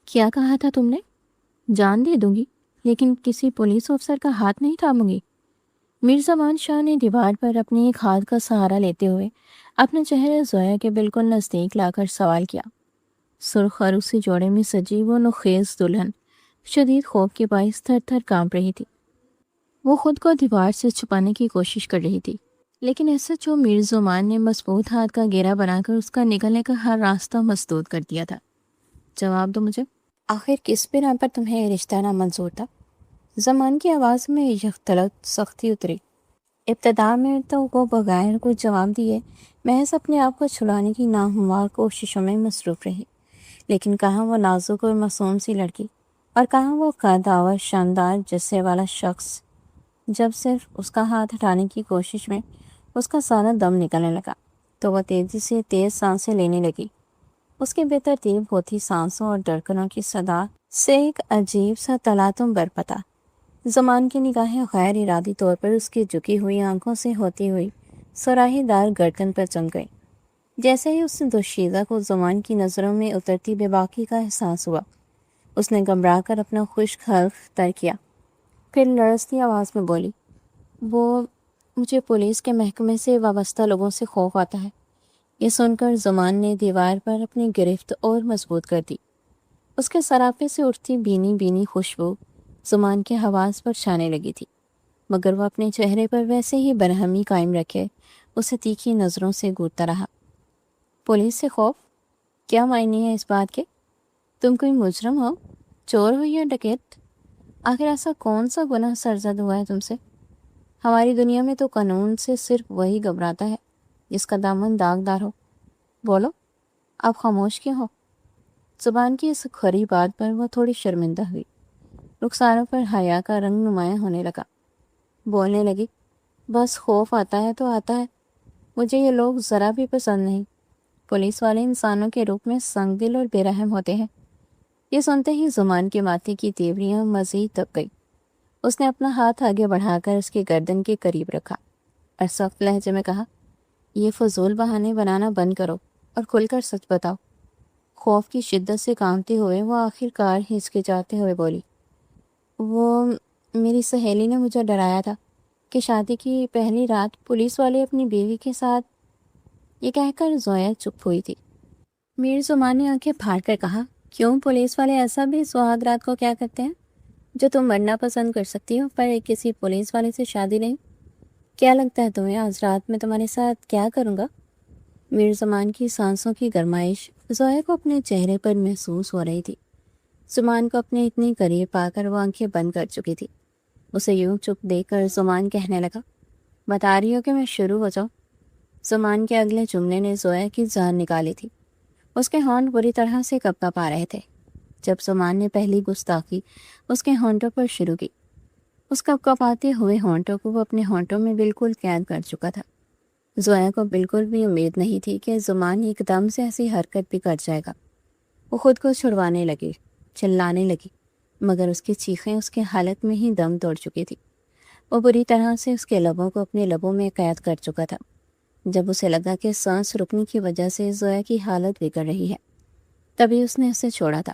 کیا کہا تھا تم نے؟ جان دے دوں گی، لیکن کسی پولیس افسر کا ہاتھ نہیں تھاموں گی۔ میرزمان شاہ نے دیوار پر اپنے ایک ہاتھ کا سہارا لیتے ہوئے اپنا چہرہ زویا کے بالکل نزدیک لا کر سوال کیا۔ سرخ عروسی جوڑے میں سجی وہ نوخیز دلہن شدید خوف کے باعث تھر تھر کانپ رہی تھی۔ وہ خود کو دیوار سے چھپانے کی کوشش کر رہی تھی، لیکن ایسا جو میرزمان نے مضبوط ہاتھ کا گھیرا بنا کر اس کا نکلنے کا ہر راستہ مسدود کر دیا تھا۔ جواب دو مجھے، آخر کس بنا پر تمہیں یہ رشتہ نامنظور تھا؟ زمان کی آواز میں یکطلب سختی اتری۔ ابتدا میں تو وہ بغیر کچھ جواب دیے محض اپنے آپ کو چھڑانے کی ناہموار کوششوں میں مصروف رہی، لیکن کہاں وہ نازک اور معصوم سی لڑکی اور کہاں وہ قد اور شاندار جثے والا شخص۔ جب صرف اس کا ہاتھ ہٹانے کی کوشش میں اس کا سارا دم نکلنے لگا تو وہ تیزی سے تیز سانسیں لینے لگی۔ اس کے بے ترتیب ہوتی سانسوں اور دھڑکنوں کی صدا سے ایک عجیب سا تلاطم برپا۔ زمان کی نگاہیں غیر ارادی طور پر اس کی جھکی ہوئی آنکھوں سے ہوتی ہوئی سراہی دار گردن پر جم گئی۔ جیسے ہی اس دوشیزہ کو زمان کی نظروں میں اترتی بے باکی کا احساس ہوا، اس نے گھبرا کر اپنا خشک حلق تر کیا، پھر لرزتی آواز میں بولی، مجھے پولیس کے محکمے سے وابستہ لوگوں سے خوف آتا ہے۔ یہ سن کر زمان نے دیوار پر اپنی گرفت اور مضبوط کر دی۔ اس کے سراپے سے اٹھتی بینی بینی خوشبو زمان کے حواس پر چھانے لگی تھی، مگر وہ اپنے چہرے پر ویسے ہی برہمی قائم رکھے اسے تیکھی نظروں سے گھورتا رہا۔ پولیس سے خوف؟ کیا معنی ہے اس بات کے؟ تم کوئی مجرم ہو، چور ہو یا ڈکیت؟ آخر ایسا کون سا گناہ سرزد ہوا ہے تم سے؟ ہماری دنیا میں تو قانون سے صرف وہی گھبراتا ہے جس کا دامن داغدار ہو۔ بولو، آپ خاموش کیوں ہو؟ زبان کی اس کھری بات پر وہ تھوڑی شرمندہ ہوئی، رخساروں پر حیا کا رنگ نمایاں ہونے لگا۔ بولنے لگی، بس خوف آتا ہے تو آتا ہے، مجھے یہ لوگ ذرا بھی پسند نہیں۔ پولیس والے انسانوں کے روپ میں سنگ دل اور بے رحم ہوتے ہیں۔ یہ سنتے ہی زمان کے ماتھے کی تیوریاں مزید دب گئی۔ اس نے اپنا ہاتھ آگے بڑھا کر اس کے گردن کے قریب رکھا اور سخت لہجے میں کہا، یہ فضول بہانے بنانا بند کرو اور کھل کر سچ بتاؤ۔ خوف کی شدت سے کانپتے ہوئے وہ آخر کار ہچکچاتے ہوئے بولی، میری سہیلی نے مجھے ڈرایا تھا کہ شادی کی پہلی رات پولیس والے اپنی بیوی کے ساتھ۔ یہ کہہ کر زویا چپ ہوئی تھی۔ میرزمان نے آنکھیں پھاڑ کر کہا، کیوں پولیس والے ایسا بھی سہاگ رات کو کیا کرتے ہیں جو تم مرنا پسند کر سکتی ہو پر کسی پولیس والے سے شادی نہیں؟ کیا لگتا ہے تمہیں آج رات میں تمہارے ساتھ کیا کروں گا؟ میرزمان کی سانسوں کی گرمائش زویا کو اپنے چہرے پر محسوس ہو رہی تھی۔ زمان کو اپنے اتنی قریب پا کر وہ آنکھیں بند کر چکی تھی۔ اسے یوں چپ دیکھ کر زمان کہنے لگا، بتا رہی ہو کہ میں شروع ہو جاؤں؟ زمان کے اگلے جملے نے زویا کی جان نکالی تھی۔ اس کے ہونٹ بری طرح سے کپ آ رہے تھے جب زمان نے پہلی گستاخی اس کے ہونٹوں پر شروع کی۔ اس کپ آتے ہوئے ہونٹوں کو وہ اپنے ہونٹوں میں بالکل قید کر چکا تھا۔ زویا کو بالکل بھی امید نہیں تھی کہ زمان ایک دم سے ایسی حرکت بھی کر جائے گا۔ وہ خود کو چھڑوانے لگی، چلانے لگی، مگر اس کی چیخیں اس کے حالت میں ہی دم توڑ چکی تھی۔ وہ بری طرح سے اس کے لبوں کو اپنے لبوں میں قید کر چکا تھا۔ جب اسے لگا کہ سانس رکنے کی وجہ سے زویا کی حالت بگڑ رہی ہے، تبھی اس نے اسے چھوڑا تھا۔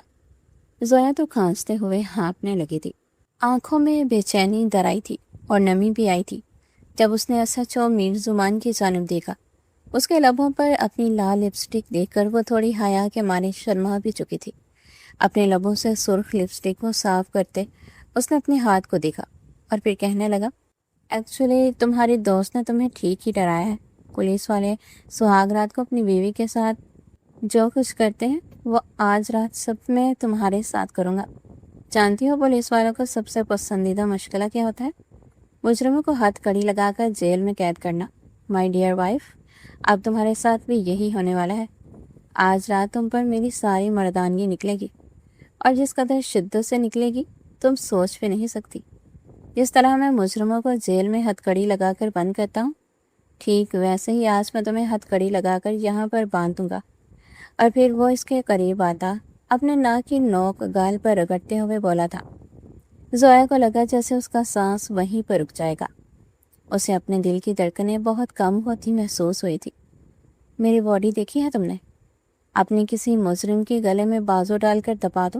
زویا تو کھانستے ہوئے ہانپنے لگی تھی۔ آنکھوں میں بے چینی در آئی تھی اور نمی بھی آئی تھی جب اس نے SHO میرزمان کی جانب دیکھا۔ اس کے لبوں پر اپنی لال لپسٹک دیکھ کر وہ تھوڑی حیا کے مارے شرما بھی چکی تھی۔ اپنے لبوں سے سرخ لپسٹک کو صاف کرتے اس نے اپنے ہاتھ کو دیکھا اور پھر کہنے لگا، ایکچولی تمہاری دوست نے تمہیں ٹھیک ہی ڈرایا ہے۔ پولیس والے سہاگ رات کو اپنی بیوی کے ساتھ جو کچھ کرتے ہیں وہ آج رات سب میں تمہارے ساتھ کروں گا۔ جانتی ہو پولیس والوں کو سب سے پسندیدہ مشغلہ کیا ہوتا ہے؟ مجرموں کو ہتھ کڑی لگا کر جیل میں قید کرنا۔ مائی ڈیئر وائف، اب تمہارے ساتھ بھی یہی ہونے والا ہے۔ آج رات تم پر میری ساری مردانگی نکلے گی، اور جس قدر شدت سے نکلے گی تم سوچ بھی نہیں سکتی۔ جس طرح میں مجرموں کو جیل میں ہتھ کڑی لگا کر بند کرتا ہوں، ٹھیک ویسے ہی آج میں تمہیں ہتھ کڑی لگا کر یہاں پر باندھ دوں گا۔ اور پھر وہ اس کے قریب آتا اپنے ناک کی نوک گال پر رگڑتے ہوئے بولا تھا۔ زویا کو لگا جیسے اس کا سانس وہیں پر رک جائے گا۔ اسے اپنے دل کی دھڑکنیں بہت کم ہوتی محسوس ہوئی تھی۔ میری باڈی دیکھی ہے تم نے؟ اپنی کسی مجرم کے گلے میں بازو ڈال کر دبا دو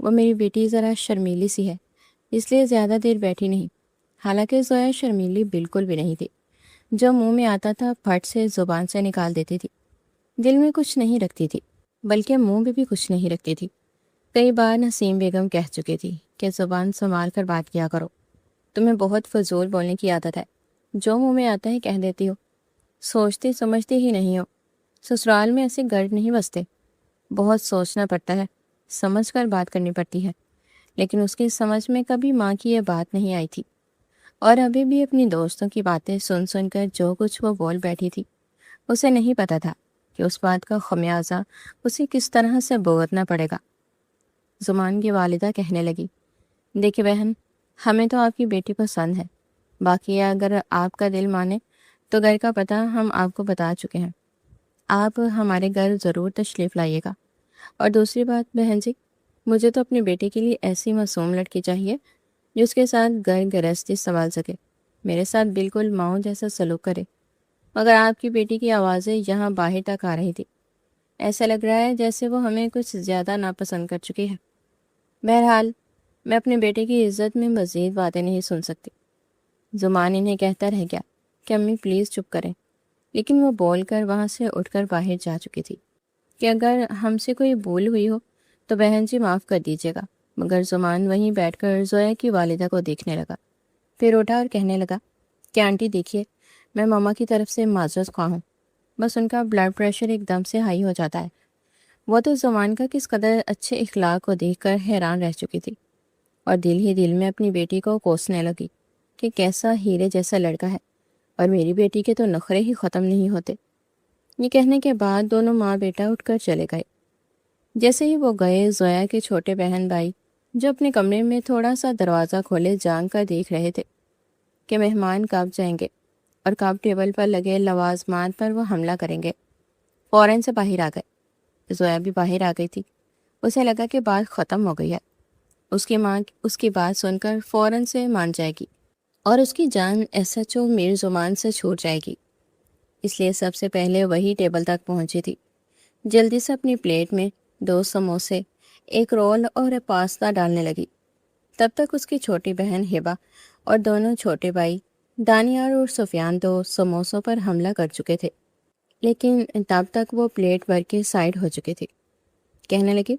وہ میری بیٹی ذرا شرمیلی سی ہے، اس لیے زیادہ دیر بیٹھی نہیں۔ حالانکہ زویا شرمیلی بالکل بھی نہیں تھی، جو منہ میں آتا تھا پھٹ سے زبان سے نکال دیتی تھی۔ دل میں کچھ نہیں رکھتی تھی، بلکہ منہ میں بھی کچھ نہیں رکھتی تھی۔ کئی بار نسیم بیگم کہہ چکی تھی کہ زبان سنبھال کر بات کیا کرو، تمہیں بہت فضول بولنے کی عادت ہے، جو منہ میں آتا ہے کہہ دیتی ہو، سوچتی سمجھتی ہی نہیں ہو۔ سسرال میں ایسے گرد نہیں بستے، بہت سوچنا پڑتا ہے، سمجھ کر بات کرنی پڑتی ہے۔ لیکن اس کی سمجھ میں کبھی ماں کی یہ بات نہیں آئی تھی، اور ابھی بھی اپنی دوستوں کی باتیں سن سن کر جو کچھ وہ بول بیٹھی تھی، اسے نہیں پتا تھا کہ اس بات کا خمیازہ اسے کس طرح سے بھگتنا پڑے گا۔ زمان کی والدہ کہنے لگی، دیکھیں بہن، ہمیں تو آپ کی بیٹی پسند ہے، باقی اگر آپ کا دل مانے تو گھر کا پتہ ہم آپ کو بتا چکے ہیں، آپ ہمارے گھر ضرور تشریف لائیے گا۔ اور دوسری بات بہن جی، مجھے تو اپنی بیٹی کے لیے ایسی معصوم لڑکی چاہیے جو اس کے ساتھ گھر گرہستی سنبھال سکے، میرے ساتھ بالکل ماؤں جیسا سلوک کرے۔ مگر آپ کی بیٹی کی آوازیں یہاں باہر تک آ رہی تھی، ایسا لگ رہا ہے جیسے وہ ہمیں کچھ زیادہ ناپسند کر چکی ہے۔ بہرحال میں اپنے بیٹے کی عزت میں مزید باتیں نہیں سن سکتی۔ زمان انہیں کہتا رہ گیا کہ امی پلیز چپ کریں، لیکن وہ بول کر وہاں سے اٹھ کر باہر جا چکی تھی کہ اگر ہم سے کوئی بھول ہوئی ہو تو بہن جی معاف کر دیجیے گا۔ مگر زمان وہیں بیٹھ کر زویا کی والدہ کو دیکھنے لگا، پھر اٹھا اور کہنے لگا کہ آنٹی دیکھیے، میں ماما کی طرف سے معذرت خواہ ہوں، بس ان کا بلڈ پریشر ایک دم سے ہائی ہو جاتا ہے۔ وہ تو زمان کا کس قدر اچھے اخلاق کو دیکھ کر حیران رہ چکی تھی، اور دل ہی دل میں اپنی بیٹی کو کوسنے لگی کہ کیسا ہیرے جیسا لڑکا ہے، اور میری بیٹی کے تو نخرے ہی ختم نہیں ہوتے۔ یہ کہنے کے بعد دونوں ماں بیٹا اٹھ کر چلے گئے۔ جیسے ہی وہ گئے، زویا کے چھوٹے بہن بھائی جو اپنے کمرے میں تھوڑا سا دروازہ کھولے جانگ کر دیکھ رہے تھے کہ مہمان کب جائیں گے اور کب ٹیبل پر لگے لوازمات پر وہ حملہ کریں گے، فوراً سے باہر آ گئے۔ زویا بھی باہر آ گئی تھی، اسے لگا کہ بات ختم ہو گئی ہے، اس کی ماں اس کی بات سن کر فوراً سے مان جائے گی اور اس کی جان ایس ایچ او میر زمان سے چھوٹ جائے گی، اس لیے سب سے پہلے وہی ٹیبل تک پہنچی تھی۔ جلدی سے اپنی پلیٹ میں 2 سموسے، 1 رول اور پاستا ڈالنے لگی۔ تب تک اس کی چھوٹی بہن ہبا اور دونوں چھوٹے بھائی دانیال اور سفیان تو سموسوں پر حملہ کر چکے تھے، لیکن تب تک وہ پلیٹ بھر کے سائڈ ہو چکے تھے۔ کہنے لگی،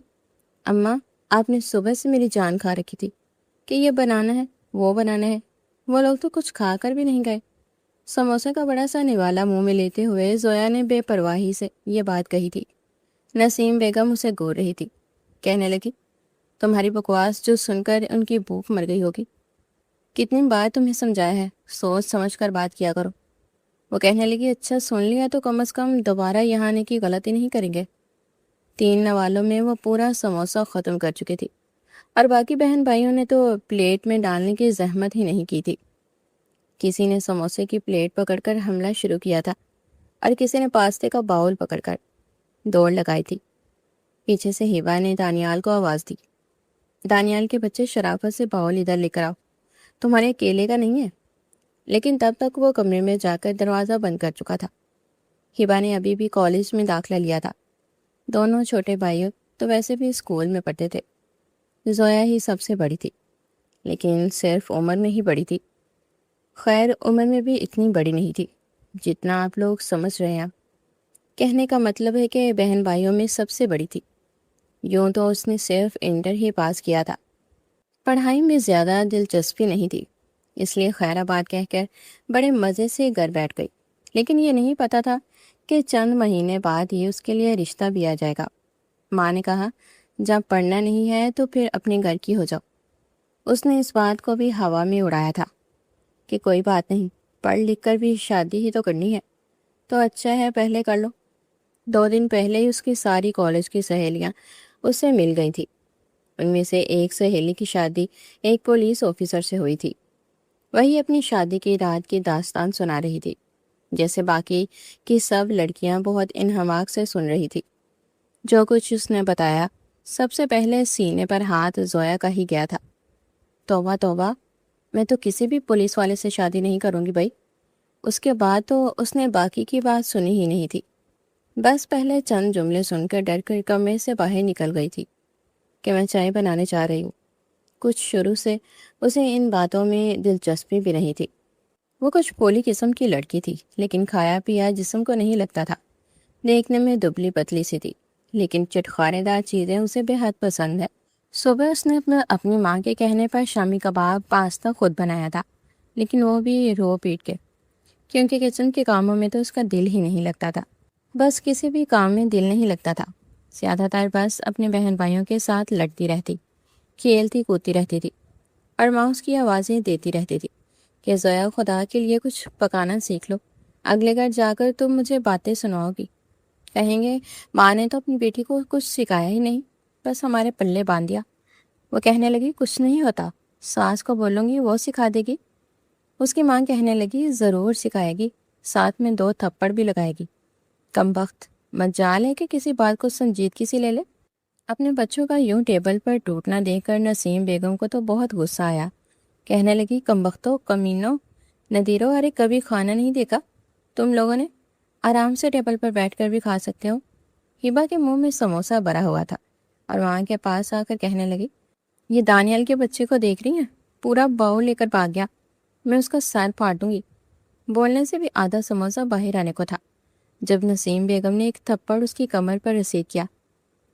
اماں آپ نے صبح سے میری جان کھا رکھی تھی کہ یہ بنانا ہے وہ بنانا ہے، وہ لوگ تو کچھ کھا کر بھی نہیں گئے۔ سموسے کا بڑا سا نوالا منہ میں لیتے ہوئے زویا نے بے پرواہی سے یہ بات کہی تھی۔ نسیم بیگم اسے گور رہی تھی، کہنے لگی، تمہاری بکواس جو سن کر ان کی بھوک مر گئی ہوگی، کتنی بار تمہیں سمجھایا ہے سوچ سمجھ کر بات کیا کرو۔ وہ کہنے لگی، اچھا سن لیا تو کم از کم دوبارہ یہاں آنے کی غلطی نہیں کریں گے۔ 3 نوالوں میں وہ پورا سموسہ ختم کر چکی تھی، اور باقی بہن بھائیوں نے تو پلیٹ میں ڈالنے کی زحمت ہی نہیں کی تھی۔ کسی نے سموسے کی پلیٹ پکڑ کر حملہ شروع کیا تھا، اور کسی نے پاستے کا باؤل پکڑ کر دوڑ لگائی تھی۔ پیچھے سے ہیبا نے دانیال کو آواز دی، دانیال کے بچے شرافت سے باؤل ادھر لے کر آؤ، تمہارے اکیلے کا نہیں ہے۔ لیکن تب تک وہ کمرے میں جا کر دروازہ بند کر چکا تھا۔ ہیبا نے ابھی بھی کالج میں داخلہ لیا تھا، دونوں چھوٹے بھائی تو ویسے بھی اسکول میں پڑھتے تھے۔ زویا ہی سب سے بڑی تھی، لیکن صرف عمر میں ہی بڑی تھی۔ خیر عمر میں بھی اتنی بڑی نہیں تھی جتنا آپ لوگ سمجھ رہے ہیں۔ کہنے کا مطلب ہے کہ بہن بھائیوں میں سب سے بڑی تھی۔ یوں تو اس نے صرف انٹر ہی پاس کیا تھا، پڑھائی میں زیادہ دلچسپی نہیں تھی، اس لیے خیر آباد کہہ کر بڑے مزے سے گھر بیٹھ گئی۔ لیکن یہ نہیں پتا تھا کہ چند مہینے بعد ہی اس کے لیے رشتہ بھی آ جائے گا۔ ماں نے کہا، جب پڑھنا نہیں ہے تو پھر اپنے گھر کی ہو جاؤ۔ اس نے اس بات کو بھی ہوا میں اڑایا تھا کہ کوئی بات نہیں، پڑھ لکھ کر بھی شادی ہی تو کرنی ہے، تو اچھا ہے پہلے کر لو۔ 2 دن پہلے ہی اس کی ساری کالج کی سہیلیاں اس سے مل گئی تھی۔ ان میں سے ایک سہیلی کی شادی ایک پولیس آفیسر سے ہوئی تھی۔ وہی اپنی شادی کی رات کی داستان سنا رہی تھی، جیسے باقی کی سب لڑکیاں بہت انہماک سے سن رہی تھی۔ جو کچھ اس نے بتایا، سب سے پہلے سینے پر ہاتھ زویا کا ہی گیا تھا۔ توبہ توبہ، میں تو کسی بھی پولیس والے سے شادی نہیں کروں گی بھائی۔ اس کے بعد تو اس نے باقی کی بات سنی ہی نہیں تھی، بس پہلے چند جملے سن کر ڈر کر کمرے سے باہر نکل گئی تھی۔ کہ میں چائے بنانے جا رہی ہوں۔ کچھ شروع سے اسے ان باتوں میں دلچسپی بھی نہیں تھی۔ وہ کچھ بھولی قسم کی لڑکی تھی، لیکن کھایا پیا جسم کو نہیں لگتا تھا۔ دیکھنے میں دبلی پتلی سی تھی، لیکن چٹخارے دار چیزیں اسے بے حد پسند ہے۔ صبح اس نے اپنی ماں کے کہنے پر شامی کباب پاستا خود بنایا تھا، لیکن وہ بھی رو پیٹ کے، کیونکہ کچن کے کاموں میں تو اس کا دل ہی نہیں لگتا تھا۔ بس کسی بھی کام میں دل نہیں لگتا تھا۔ زیادہ تر بس اپنے بہن بھائیوں کے ساتھ لڑتی رہتی، کھیلتی کودتی رہتی تھی، اور ماں اس کی آوازیں دیتی رہتی تھی کہ زویا خدا کے لیے کچھ پکانا سیکھ لو، اگلے گھر جا کر تم مجھے باتیں سناؤ گی۔ کہیں گے ماں نے تو اپنی بیٹی کو کچھ سکھایا ہی نہیں، بس ہمارے پلے باندھ دیا۔ وہ کہنے لگی کچھ نہیں ہوتا، ساس کو بولوں گی وہ سکھا دے گی۔ اس کی ماں کہنے لگی ضرور سکھائے گی، ساتھ میں 2 تھپڑ بھی لگائے گی۔ کم وقت، مجال ہے کہ کسی بات کو سنجیدگی سے لے لے۔ اپنے بچوں کا یوں ٹیبل پر ٹوٹنا دیکھ کر نسیم بیگم کو تو بہت غصہ آیا۔ کہنے لگی کم وقتوں، کمینوں، ندیروں، ارے کبھی کھانا نہیں دیکھا تم لوگوں نے؟ آرام سے ٹیبل پر بیٹھ کر بھی کھا سکتے ہو۔ ہبا کے منہ میں سموسہ بھرا ہوا تھا اور وہاں کے پاس آ کر کہنے لگی یہ دانیال کے بچے کو دیکھ رہی ہیں؟ پورا باؤل لے کر بھاگ گیا، میں اس کا سر پھاڑوں گی۔ بولنے سے بھی آدھا سموسہ باہر آنے کو تھا جب نسیم بیگم نے ایک تھپڑ اس کی کمر پر رسید کیا۔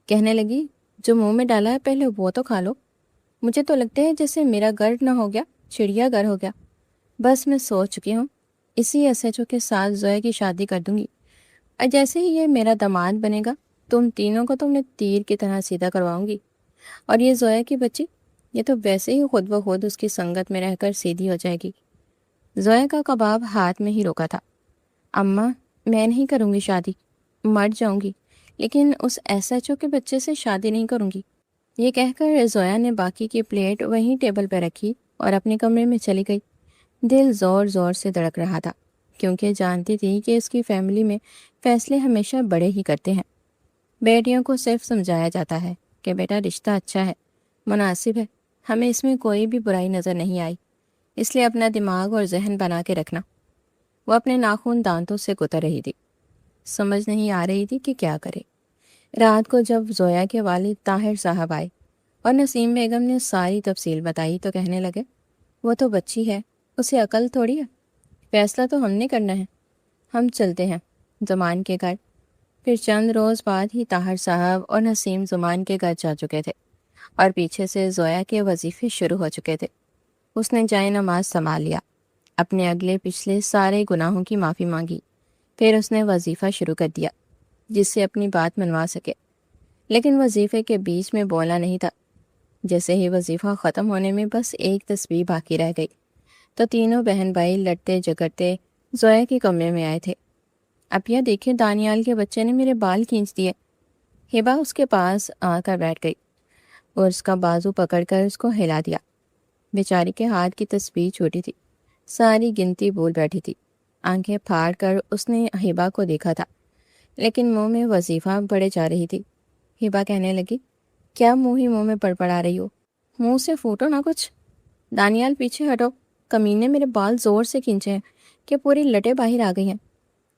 کہنے لگی جو منہ میں ڈالا ہے پہلے وہ تو کھا لو۔ مجھے تو لگتا ہے جیسے میرا گھر نہ ہو گیا، چڑیا گھر ہو گیا۔ بس میں سوچ چکی ہوں اسی SHO کے ساتھ زویا کی شادی کر دوں گی، اور جیسے ہی یہ میرا داماد بنے گا تم تینوں کو تو میں تیر کی طرح سیدھا کرواؤں گی، اور یہ زویا کی بچی یہ تو ویسے ہی خود بخود اس کی سنگت میں رہ کر سیدھی ہو جائے گی۔ زویا کا کباب ہاتھ میں ہی روکا تھا۔ اماں میں نہیں کروں گی شادی، مر جاؤں گی، لیکن اس SHO کے بچے سے شادی نہیں کروں گی۔ یہ کہہ کر زویا نے باقی کی پلیٹ وہیں ٹیبل پہ رکھی اور اپنے کمرے میں چلی گئی۔ دل زور زور سے دھڑک رہا تھا، کیونکہ جانتی تھی کہ اس کی فیملی میں فیصلے ہمیشہ بڑے ہی کرتے ہیں۔ بیٹیوں کو صرف سمجھایا جاتا ہے کہ بیٹا رشتہ اچھا ہے، مناسب ہے، ہمیں اس میں کوئی بھی برائی نظر نہیں آئی، اس لیے اپنا دماغ اور ذہن بنا کے رکھنا۔ وہ اپنے ناخن دانتوں سے کتر رہی تھی، سمجھ نہیں آ رہی تھی کہ کیا کرے۔ رات کو جب زویا کے والد طاہر صاحب آئے اور نسیم بیگم نے ساری تفصیل بتائی تو کہنے لگے وہ تو بچی ہے، اسے عقل تھوڑی ہے، فیصلہ تو ہم نے کرنا ہے، ہم چلتے ہیں زمان کے گھر۔ پھر چند روز بعد ہی طاہر صاحب اور نسیم زمان کے گھر جا چکے تھے اور پیچھے سے زویا کے وظیفے شروع ہو چکے تھے۔ اس نے جائے نماز سنبھال لیا، اپنے اگلے پچھلے سارے گناہوں کی معافی مانگی، پھر اس نے وظیفہ شروع کر دیا جس سے اپنی بات منوا سکے، لیکن وظیفے کے بیچ میں بولا نہیں تھا۔ جیسے ہی وظیفہ ختم ہونے میں بس ایک تسبیح باقی رہ گئی تو تینوں بہن بھائی لڑتے جگڑتے زویا کے کمرے میں آئے تھے۔ اب یہ دیکھیں دانیال کے بچے نے میرے بال کھینچ دیے۔ ہبا اس کے پاس آ کر بیٹھ گئی اور اس کا بازو پکڑ کر اس کو ہلا دیا۔ بیچاری کے ہاتھ کی تسبیح چھوٹی تھی، ساری گنتی بول بیٹھی تھی۔ آنکھیں پھاڑ کر اس نے ہبا کو دیکھا تھا، لیکن منہ میں وظیفہ پڑے جا رہی تھی۔ ہبا کہنے لگی کیا منہ ہی منہ میں پڑا رہی ہو، منہ سے پھوٹو نہ کچھ۔ دانیال پیچھے ہٹو، کمینے میرے بال زور سے کھینچے ہیں کہ پوری لٹیں باہر آ گئی ہیں۔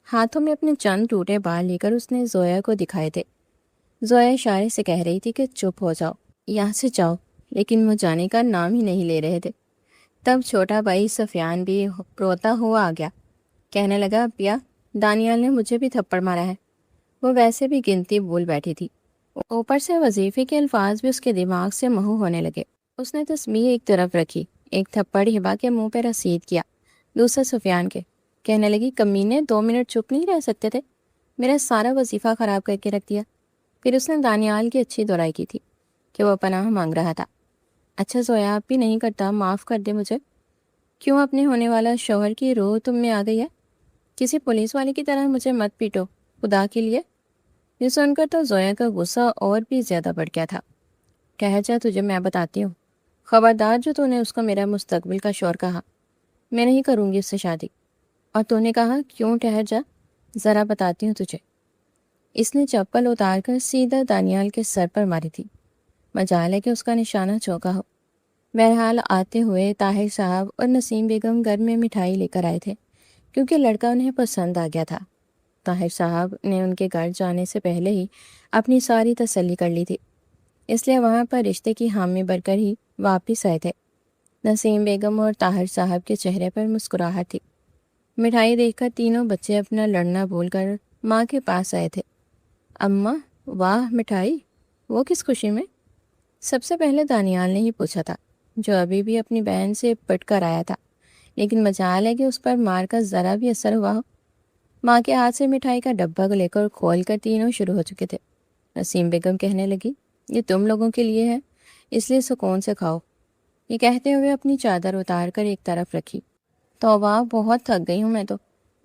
ہاتھوں میں اپنے چند ٹوٹے بال لے کر اس نے زویا کو دکھائے تھے۔ زویا اشارے سے کہہ رہی تھی کہ چپ ہو جاؤ، یہاں سے جاؤ، لیکن وہ جانے کا نام ہی نہیں لے رہے تھے۔ تب چھوٹا بھائی سفیان بھی روتا ہوا آ گیا، کہنے لگا پیا دانیال نے مجھے بھی تھپڑ مارا ہے۔ وہ ویسے بھی گنتی بول بیٹھی تھی، اوپر سے وظیفے کے الفاظ بھی اس کے دماغ سے محو ہونے لگے۔ اس نے تسبیح ایک طرف رکھی، ایک تھپڑ ہبا کے منہ پہ رسید کیا، دوسرا سفیان کے۔ کہنے لگی کمینے 2 منٹ چپ نہیں رہ سکتے تھے، میرا سارا وظیفہ خراب کر کے رکھ دیا۔ پھر اس نے دانیال کی اچھی دعائی کی تھی کہ وہ پناہ مانگ رہا تھا۔ اچھا زویا اب بھی نہیں کرتا، معاف کر دے مجھے۔ کیوں اپنے ہونے والا شوہر کی روح تم میں آ گئی ہے؟ کسی پولیس والے کی طرح مجھے مت پیٹو خدا کے لیے۔ یہ سن کر تو زویا کا غصہ اور بھی زیادہ بڑھ گیا تھا۔ کہہ جا تجھے میں بتاتی ہوں، خبردار جو تو نے اس کو میرا مستقبل کا شوہر کہا، میں نہیں کروں گی اس سے شادی۔ اور تو نے کہا کیوں؟ ٹھہر جا ذرا بتاتی ہوں تجھے۔ اس نے چپل اتار کر سیدھا دانیال کے سر پر ماری تھی، مجال ہے کہ اس کا نشانہ چوکا ہو۔ بہرحال آتے ہوئے طاہر صاحب اور نسیم بیگم گھر میں مٹھائی لے کر آئے تھے، کیونکہ لڑکا انہیں پسند آ گیا تھا۔ طاہر صاحب نے ان کے گھر جانے سے پہلے ہی اپنی ساری تسلی کر لی تھی۔ اس لیے وہاں پر رشتے کی حامی بن کر ہی واپس آئے تھے۔ نسیم بیگم اور طاہر صاحب کے چہرے پر مسکراہٹ تھی۔ مٹھائی دیکھ کر تینوں بچے اپنا لڑنا بھول کر ماں کے پاس آئے تھے۔ اماں، واہ مٹھائی، وہ کس خوشی میں؟ سب سے پہلے دانیال نے ہی پوچھا تھا، جو ابھی بھی اپنی بہن سے پٹ کر آیا تھا، لیکن مجال ہے کہ اس پر مار کا ذرا بھی اثر ہوا ہو۔ ماں کے ہاتھ سے مٹھائی کا ڈبہ لے کر کھول کر تینوں شروع ہو چکے تھے۔ نسیم بیگم کہنے لگی، یہ تم لوگوں کے لیے ہے، اس لیے سکون سے کھاؤ۔ یہ کہتے ہوئے اپنی چادر اتار کر ایک طرف رکھی۔ توبہ، بہت تھک گئی ہوں میں تو۔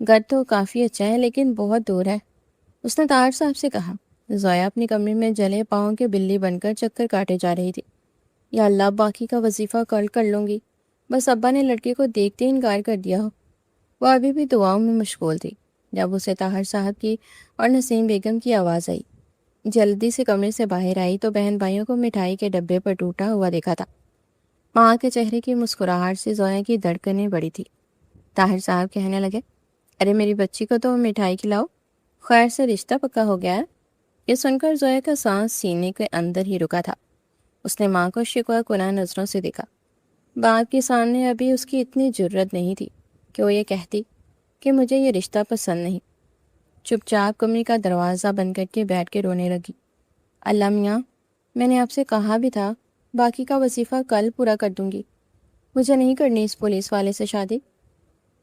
گھر تو کافی اچھا ہے لیکن بہت دور ہے، اس نے طاہر صاحب سے کہا۔ زویا اپنی کمرے میں جلے پاؤں کے بلی بن کر چکر کاٹے جا رہی تھی۔ یا اللہ، باقی کا وظیفہ کل کر لوں گی، بس ابا نے لڑکے کو دیکھتے ہی انکار کر دیا ہو۔ وہ ابھی بھی دعاؤں میں مشغول تھی جب اسے طاہر صاحب کی اور نسیم بیگم کی آواز آئی۔ جلدی سے کمرے سے باہر آئی تو بہن بھائیوں کو مٹھائی کے ڈبے پر ٹوٹا ہوا دیکھا تھا۔ ماں کے چہرے کی مسکراہٹ سے زویا کی دھڑکنیں بڑھی تھی۔ طاہر صاحب کہنے لگے، ارے میری بچی کو تو مٹھائی کھلاؤ، خیر سے رشتہ پکا ہو گیا ہے۔ یہ سن کر زویا کا سانس سینے کے اندر ہی رکا تھا۔ اس نے ماں کو شکوہ کناہ نظروں سے دیکھا۔ باپ کے سامنے ابھی اس کی اتنی جرت نہیں تھی کہ وہ یہ کہتی کہ مجھے یہ رشتہ پسند نہیں۔ چپ چاپ کمرے کا دروازہ بند کر کے بیٹھ کے رونے لگی۔ اللہ میاں، میں نے آپ سے کہا بھی تھا باقی کا وظیفہ کل پورا کر دوں گی، مجھے نہیں کرنی اس پولیس والے سے شادی۔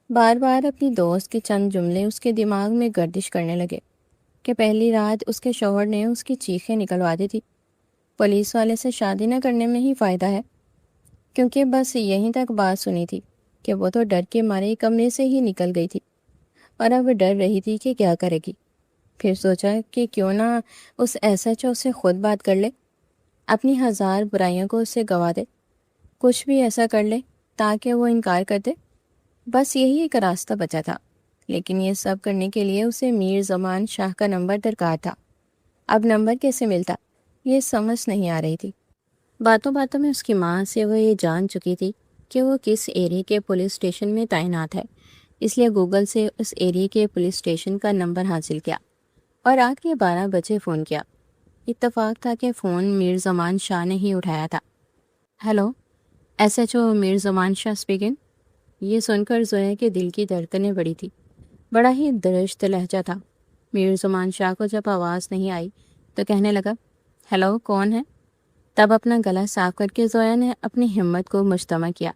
بار بار اپنی دوست کے چند جملے اس کے دماغ میں گردش کرنے لگے کہ پہلی رات اس کے شوہر نے اس کی چیخیں نکلوا دی تھی، پولیس والے سے شادی نہ کرنے میں ہی فائدہ ہے، کیونکہ بس یہیں تک بات سنی تھی کہ وہ تو ڈر کے مارے کمرے سے ہی نکل گئی تھی، اور اب ڈر رہی تھی کہ کیا کرے گی۔ پھر سوچا کہ کیوں نہ اس ایس ایچ او سے خود بات کر لے، اپنی ہزار برائیوں کو اس سے گوا دے، کچھ بھی ایسا کر لے تاکہ وہ انکار کر دے۔ بس یہی ایک راستہ بچا تھا، لیکن یہ سب کرنے کے لیے اسے میر زمان شاہ کا نمبر درکار تھا۔ اب نمبر کیسے ملتا، یہ سمجھ نہیں آ رہی تھی۔ باتوں باتوں میں اس کی ماں سے وہ یہ جان چکی تھی کہ وہ کس ایریے کے پولیس اسٹیشن میں تعینات ہے، اس لیے گوگل سے اس ایریے کے پولیس اسٹیشن کا نمبر حاصل کیا اور رات کے 12 بجے فون کیا۔ اتفاق تھا کہ فون میر زمان شاہ نے ہی اٹھایا تھا۔ ہیلو، ایس ایچ او میر زمان شاہ اسپیکنگ۔ یہ سن کر زویا کے دل کی دھڑکنیں بڑھی تھی۔ بڑا ہی درشت لہجہ تھا۔ میر زمان شاہ کو جب آواز نہیں آئی تو کہنے لگا، ہیلو، کون ہے؟ تب اپنا گلا صاف کر کے زویا نے اپنی ہمت کو مجتمع کیا۔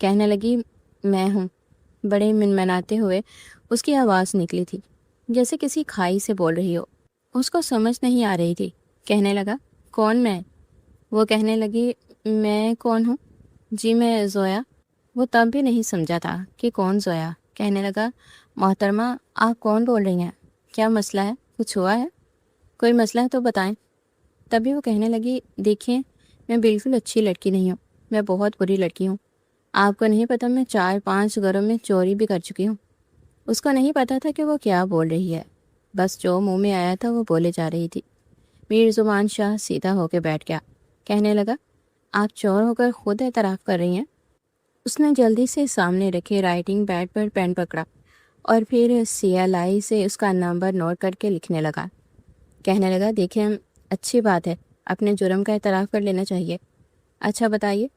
کہنے لگی، میں ہوں۔ بڑے منمناتے ہوئے اس کی آواز نکلی تھی، جیسے کسی کھائی سے بول رہی ہو۔ اس کو سمجھ نہیں آ رہی تھی۔ کہنے لگا، کون میں؟ وہ کہنے لگی، میں کون ہوں؟ جی میں زویا۔ وہ تب بھی نہیں سمجھا تھا کہ کون زویا۔ کہنے لگا، محترمہ، آپ کون بول رہی ہیں؟ کیا مسئلہ ہے؟ کچھ ہوا ہے؟ کوئی مسئلہ ہے تو بتائیں۔ تبھی وہ کہنے لگی، دیکھیے، میں بالکل اچھی لڑکی نہیں ہوں، میں بہت بری لڑکی ہوں۔ آپ کو نہیں پتہ میں 4-5 گھروں میں چوری بھی کر چکی ہوں۔ اس کو نہیں پتہ تھا کہ وہ کیا بول رہی ہے، بس جو منہ میں آیا تھا وہ بولے جا رہی تھی۔ میر زمان شاہ سیدھا ہو کے بیٹھ گیا۔ کہنے لگا، آپ چور ہو کر خود اعتراف کر رہی ہیں؟ اس نے جلدی سے سامنے رکھے رائٹنگ پیڈ پر پین پکڑا اور پھر CLI سے اس کا نمبر نوٹ کر کے لکھنے لگا۔ کہنے لگا، دیکھیں، اچھی بات ہے، اپنے جرم کا اعتراف کر لینا چاہیے۔ اچھا بتائیے،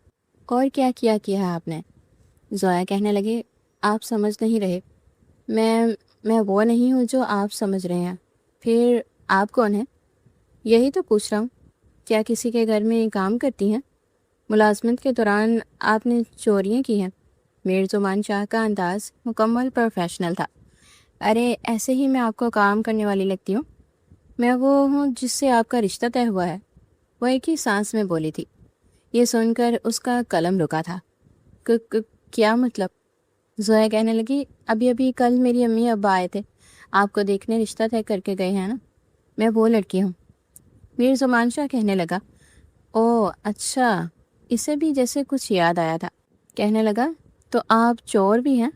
اور کیا کیا ہے آپ نے؟ زویا کہنے لگے، آپ سمجھ نہیں رہے، میں وہ نہیں ہوں جو آپ سمجھ رہے ہیں۔ پھر آپ کون ہیں؟ یہی تو پوچھ رہا ہوں، کیا کسی کے گھر میں کام کرتی ہیں؟ ملازمت کے دوران آپ نے چوریاں کی ہیں؟ میر زمان شاہ کا انداز مکمل پروفیشنل تھا۔ ارے ایسے ہی میں آپ کو کام کرنے والی لگتی ہوں، میں وہ ہوں جس سے آپ کا رشتہ طے ہوا ہے، وہ ایک ہی سانس میں بولی تھی۔ یہ سن کر اس کا قلم رکا تھا۔ کیا مطلب؟ زویا کہنے لگی، ابھی کل میری امی ابا آئے تھے، آپ کو دیکھنے رشتہ طے کر کے گئے ہیں نا، میں وہ لڑکی ہوں۔ میر زمان شاہ کہنے لگا، او اچھا، اسے بھی جیسے کچھ یاد آیا تھا۔ کہنے لگا، تو آپ چور بھی ہیں؟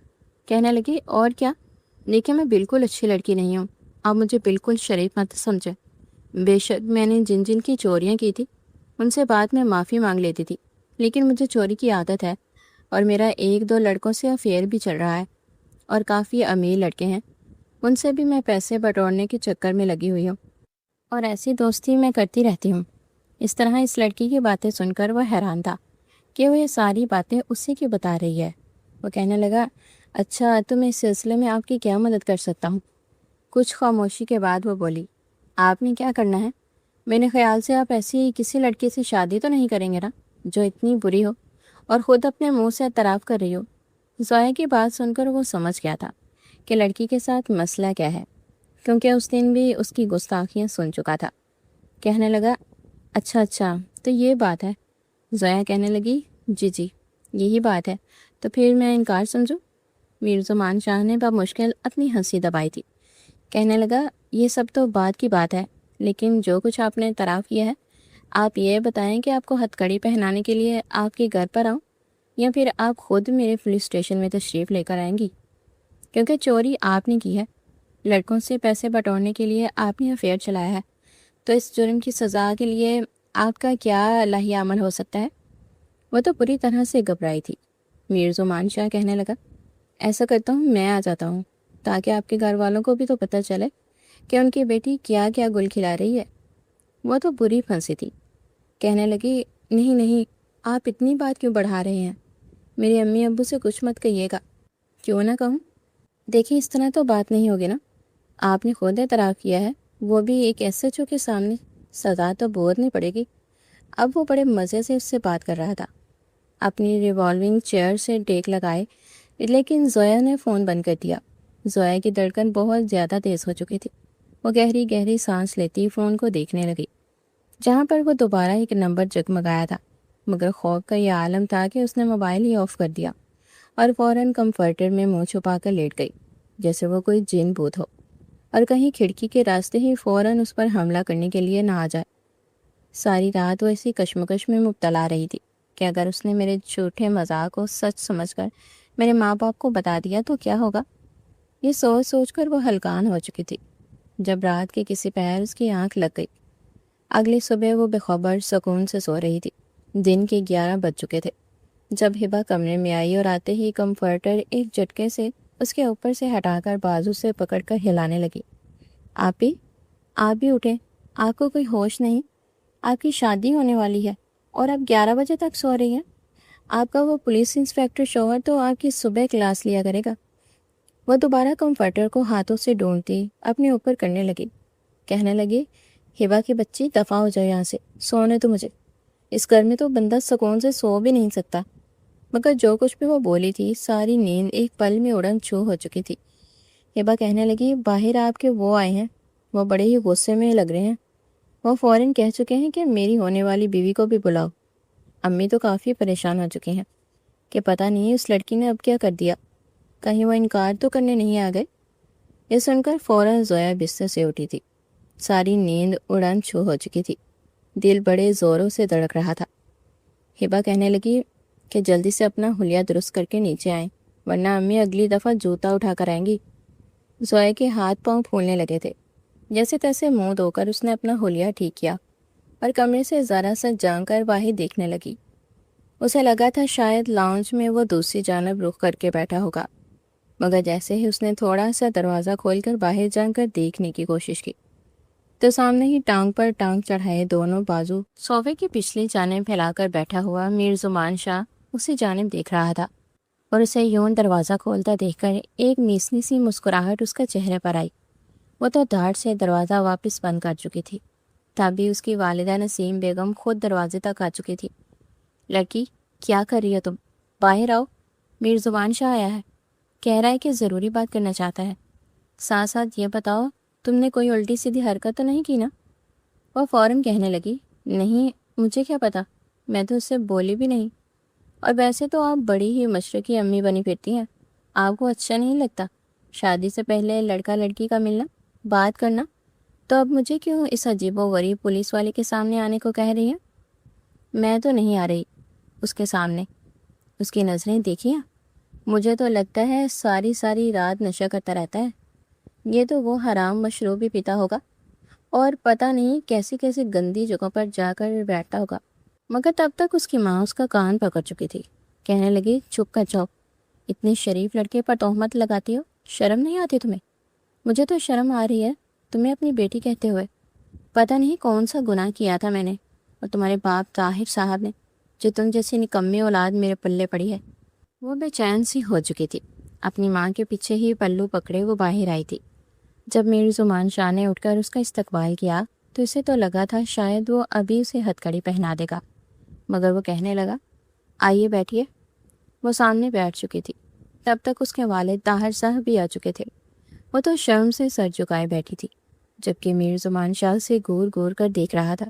کہنے لگی، اور کیا؟ دیکھیں، میں بالکل اچھی لڑکی نہیں ہوں، آپ مجھے بالکل شریف مت سمجھیں۔ بے شک میں نے جن کی چوریاں کی تھی ان سے بعد میں معافی مانگ لیتی تھی، لیکن مجھے چوری کی عادت ہے، اور میرا 1-2 لڑکوں سے افیئر بھی چل رہا ہے، اور کافی امیر لڑکے ہیں، ان سے بھی میں پیسے بٹورنے کے چکر میں لگی ہوئی ہوں، اور ایسی دوستی میں کرتی رہتی ہوں۔ اس طرح اس لڑکی کی باتیں سن کر وہ حیران تھا کہ وہ یہ ساری باتیں اسی کی بتا رہی ہے۔ وہ کہنے لگا، اچھا تو میں اس سلسلے میں آپ کی کیا مدد کر سکتا ہوں؟ کچھ خاموشی کے بعد وہ بولی، آپ نے کیا کرنا ہے؟ میرے خیال سے آپ ایسی کسی لڑکی سے شادی تو نہیں کریں گے نا جو اتنی بری ہو اور خود اپنے منہ سے اعتراف کر رہی ہو۔ زویا کی بات سن کر وہ سمجھ گیا تھا کہ لڑکی کے ساتھ مسئلہ کیا ہے، کیونکہ اس دن بھی اس کی گستاخیاں سن چکا تھا۔ کہنے لگا، اچھا تو یہ بات ہے۔ زویا کہنے لگی، جی یہی بات ہے، تو پھر میں انکار سمجھوں؟ میرزمان شاہ نے بمشکل اپنی ہنسی دبائی تھی۔ کہنے لگا، یہ سب تو بات کی بات ہے، لیکن جو کچھ آپ نے اعتراف کیا ہے، آپ یہ بتائیں کہ آپ کو ہتھ کڑی پہنانے کے لیے آپ کے گھر پر آؤں یا پھر آپ خود میرے پولیس اسٹیشن میں تشریف لے کر آئیں گی؟ کیونکہ چوری آپ نے کی ہے، لڑکوں سے پیسے بٹورنے کے لیے آپ نے افیئر چلایا ہے، تو اس جرم کی سزا کے لیے آپ کا کیا لائحہ عمل ہو سکتا ہے؟ وہ تو پوری طرح سے گھبرائی تھی۔ میرزمان شاہ کہنے لگا، ایسا کرتا ہوں میں آ جاتا ہوں تاکہ آپ کے گھر والوں کو بھی تو پتہ چلے کہ ان کی بیٹی کیا کیا گل کھلا رہی ہے۔ وہ تو بری پھنسی تھی۔ کہنے لگی، نہیں آپ اتنی بات کیوں بڑھا رہے ہیں؟ میری امی ابو سے کچھ مت کہیے گا۔ کیوں نہ کہوں؟ دیکھیں اس طرح تو بات نہیں ہوگی نا، آپ نے خود اعتراف کیا ہے، وہ بھی ایک ایس ایچ او کے سامنے، سزا تو بھگتنی پڑے گی۔ اب وہ بڑے مزے سے اس سے بات کر رہا تھا، اپنی ریوالونگ چیئر سے ٹیک لگائے، لیکن زویا نے فون بند کر دیا۔ زویا کی دھڑکن بہت زیادہ تیز ہو چکی تھی۔ وہ گہری سانس لیتی فون کو دیکھنے لگی، جہاں پر وہ دوبارہ ایک نمبر جگمگایا تھا، مگر خوف کا یہ عالم تھا کہ اس نے موبائل ہی آف کر دیا اور فوراً کمفرٹر میں منہ چھپا کر لیٹ گئی، جیسے وہ کوئی جن بھوت ہو اور کہیں کھڑکی کے راستے ہی فوراً اس پر حملہ کرنے کے لیے نہ آ جائے۔ ساری رات وہ ایسی کشمکش میں مبتلا رہی تھی کہ اگر اس نے میرے جھوٹے مذاق کو سچ سمجھ کر میرے ماں باپ کو بتا دیا تو کیا ہوگا؟ یہ سوچ کر وہ ہلکان ہو چکی تھی، جب رات کے کسی پہر اس کی آنکھ لگ گئی۔ اگلی صبح وہ بے خبر سکون سے سو رہی تھی۔ دن کے 11 بج چکے تھے جب ہبا کمرے میں آئی اور آتے ہی کمفرٹر ایک جھٹکے سے اس کے اوپر سے ہٹا کر بازو سے پکڑ کر ہلانے لگی۔ آپ بھی اٹھیں، آپ کو کوئی ہوش نہیں؟ آپ کی شادی ہونے والی ہے اور آپ 11 بجے تک سو رہی ہیں؟ آپ کا وہ پولیس انسپیکٹر شوہر تو آپ کی صبح کلاس لیا کرے گا۔ وہ دوبارہ کمفرٹر کو ہاتھوں سے ڈھونڈتی اپنے اوپر کرنے لگی۔ کہنے لگی، ہبا کی بچی دفع ہو جائے یہاں سے، سونے تو مجھے، اس گھر میں تو بندہ سکون سے سو بھی نہیں سکتا۔ مگر جو کچھ بھی وہ بولی تھی ساری نیند ایک پل میں اڑن چھو ہو چکی تھی۔ ہبا کہنے لگی، باہر آپ کے وہ آئے ہیں، وہ بڑے ہی غصے میں لگ رہے ہیں، وہ فوراً کہہ چکے ہیں کہ میری ہونے والی بیوی کو بھی بلاؤ۔ امی تو کافی پریشان ہو چکی ہیں کہ پتہ نہیں اس لڑکی نے اب کیا کر دیا، کہیں وہ انکار تو کرنے نہیں آ گئے۔ یہ سن کر فوراً زویا بستر سے اٹھی تھی۔ ساری نیند اڑن چھو ہو چکی تھی، دل بڑے زوروں سے دھڑک رہا تھا۔ ہبا کہنے لگی کہ جلدی سے اپنا حلیہ درست کر کے نیچے آئیں، ورنہ امی اگلی دفعہ جوتا اٹھا کر آئیں گی۔ زویا کے ہاتھ پاؤں پھولنے لگے تھے۔ جیسے تیسے منہ دھو کر اس نے اپنا حلیہ ٹھیک کیا اور کمرے سے ذرا سا جھانک کر باہر دیکھنے لگی۔ اسے لگا تھا شاید لاؤنج میں وہ دوسری جانب رخ کر کے بیٹھا ہوگا، مگر جیسے ہی اس نے تھوڑا سا دروازہ کھول کر باہر جا کر دیکھنے کی کوشش کی تو سامنے ہی ٹانگ پر ٹانگ چڑھائے دونوں بازو صوفے کی پچھلی جانب پھیلا کر بیٹھا ہوا میرزمان شاہ اسی جانب دیکھ رہا تھا، اور اسے یوں دروازہ کھولتا دیکھ کر ایک میسنی سی مسکراہٹ اس کے چہرے پر آئی۔ وہ تو دھاڑ سے دروازہ واپس بند کر چکی تھی، تبھی اس کی والدہ نسیم بیگم خود دروازے تک آ چکی تھی۔ لڑکی، کیا کر رہی ہو تم؟ باہر آؤ، میرزمان شاہ آیا ہے، کہہ رہا ہے کہ ضروری بات کرنا چاہتا ہے۔ ساتھ ساتھ یہ بتاؤ تم نے کوئی الٹی سیدھی حرکت تو نہیں کی نا؟ وہ فوراً کہنے لگی، نہیں، مجھے کیا پتا، میں تو اس سے بولی بھی نہیں، اور ویسے تو آپ بڑی ہی مشرقی امی بنی پھرتی ہیں، آپ کو اچھا نہیں لگتا شادی سے پہلے لڑکا لڑکی کا ملنا، بات کرنا، تو اب مجھے کیوں اس عجیب و غریب پولیس والے کے سامنے آنے کو کہہ رہی ہیں؟ میں تو نہیں آ رہی اس کے سامنے، اس کی نظریں دیکھیے، مجھے تو لگتا ہے ساری رات نشہ کرتا رہتا ہے، یہ تو وہ حرام مشروب بھی پیتا ہوگا اور پتہ نہیں کیسی کیسی گندی جگہوں پر جا کر بیٹھتا ہوگا۔ مگر تب تک اس کی ماں اس کا کان پکڑ چکی تھی۔ کہنے لگی، چپ کر جاؤ، اتنے شریف لڑکے پر تہمت لگاتی ہو، شرم نہیں آتی تمہیں؟ مجھے تو شرم آ رہی ہے تمہیں اپنی بیٹی کہتے ہوئے، پتہ نہیں کون سا گناہ کیا تھا میں نے اور تمہارے باپ طاہر صاحب نے جو تم جیسی نکمی اولاد میرے پلے پڑی ہے۔ وہ بے چین سی ہو چکی تھی، اپنی ماں کے پیچھے ہی پلو پکڑے وہ باہر آئی تھی۔ جب میر زمان شاہ نے اٹھ کر اس کا استقبال کیا تو اسے تو لگا تھا شاید وہ ابھی اسے ہتھکڑی پہنا دے گا، مگر وہ کہنے لگا، آئیے بیٹھیے۔ وہ سامنے بیٹھ چکی تھی۔ تب تک اس کے والد طاہر صاحب بھی آ چکے تھے۔ وہ تو شرم سے سر جھکائے بیٹھی تھی، جبکہ میر زمان شاہ سے گور گور کر دیکھ رہا تھا۔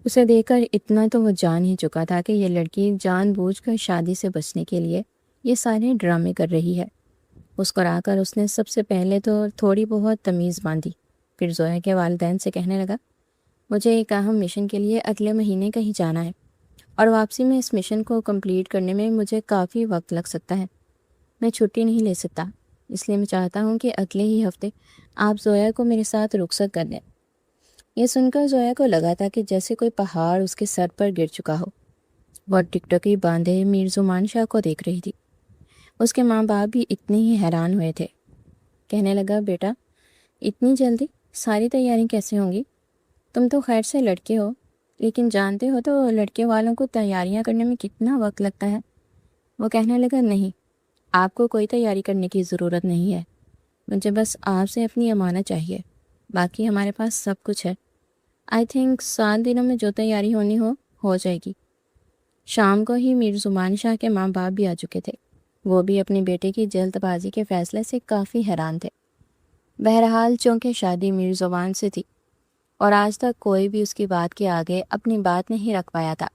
اسے دیکھ کر اتنا تو وہ جان ہی چکا تھا کہ یہ لڑکی جان بوجھ کر شادی سے بچنے کے لیے یہ سارے ڈرامے کر رہی ہے۔ مسکرا کر اس نے سب سے پہلے تو تھوڑی بہت تمیز باندھی، پھر زویا کے والدین سے کہنے لگا، مجھے ایک اہم مشن کے لیے اگلے مہینے کہیں جانا ہے اور واپسی میں اس مشن کو کمپلیٹ کرنے میں مجھے کافی وقت لگ سکتا ہے۔ میں چھٹی نہیں لے سکتا، اس لیے میں چاہتا ہوں کہ اگلے ہی ہفتے آپ زویا کو میرے ساتھ رخصت کر دیں۔ یہ سن کر زویا کو لگا تھا کہ جیسے کوئی پہاڑ اس کے سر پر گر چکا ہو۔ وہ ٹکٹکی باندھے میر زمان شاہ کو دیکھ رہی تھی۔ اس کے ماں باپ بھی اتنے ہی حیران ہوئے تھے۔ کہنے لگا، بیٹا اتنی جلدی ساری تیاری کیسے ہوں گی؟ تم تو خیر سے لڑکے ہو، لیکن جانتے ہو تو لڑکے والوں کو تیاریاں کرنے میں کتنا وقت لگتا ہے۔ وہ کہنے لگا، نہیں، آپ کو کوئی تیاری کرنے کی ضرورت نہیں ہے، مجھے بس آپ سے اپنی امانت چاہیے، باقی ہمارے پاس سب کچھ ہے۔ آئی تھنک 7 دنوں میں جو تیاری ہونی ہو جائے گی۔ شام کو ہی میر زمان شاہ کے ماں باپ بھی آ چکے تھے۔ وہ بھی اپنے بیٹے کی جلد بازی کے فیصلے سے کافی حیران تھے۔ بہرحال چونکہ شادی میر زبان سے تھی اور آج تک کوئی بھی اس کی بات کے آگے اپنی بات نہیں رکھ پایا تھا،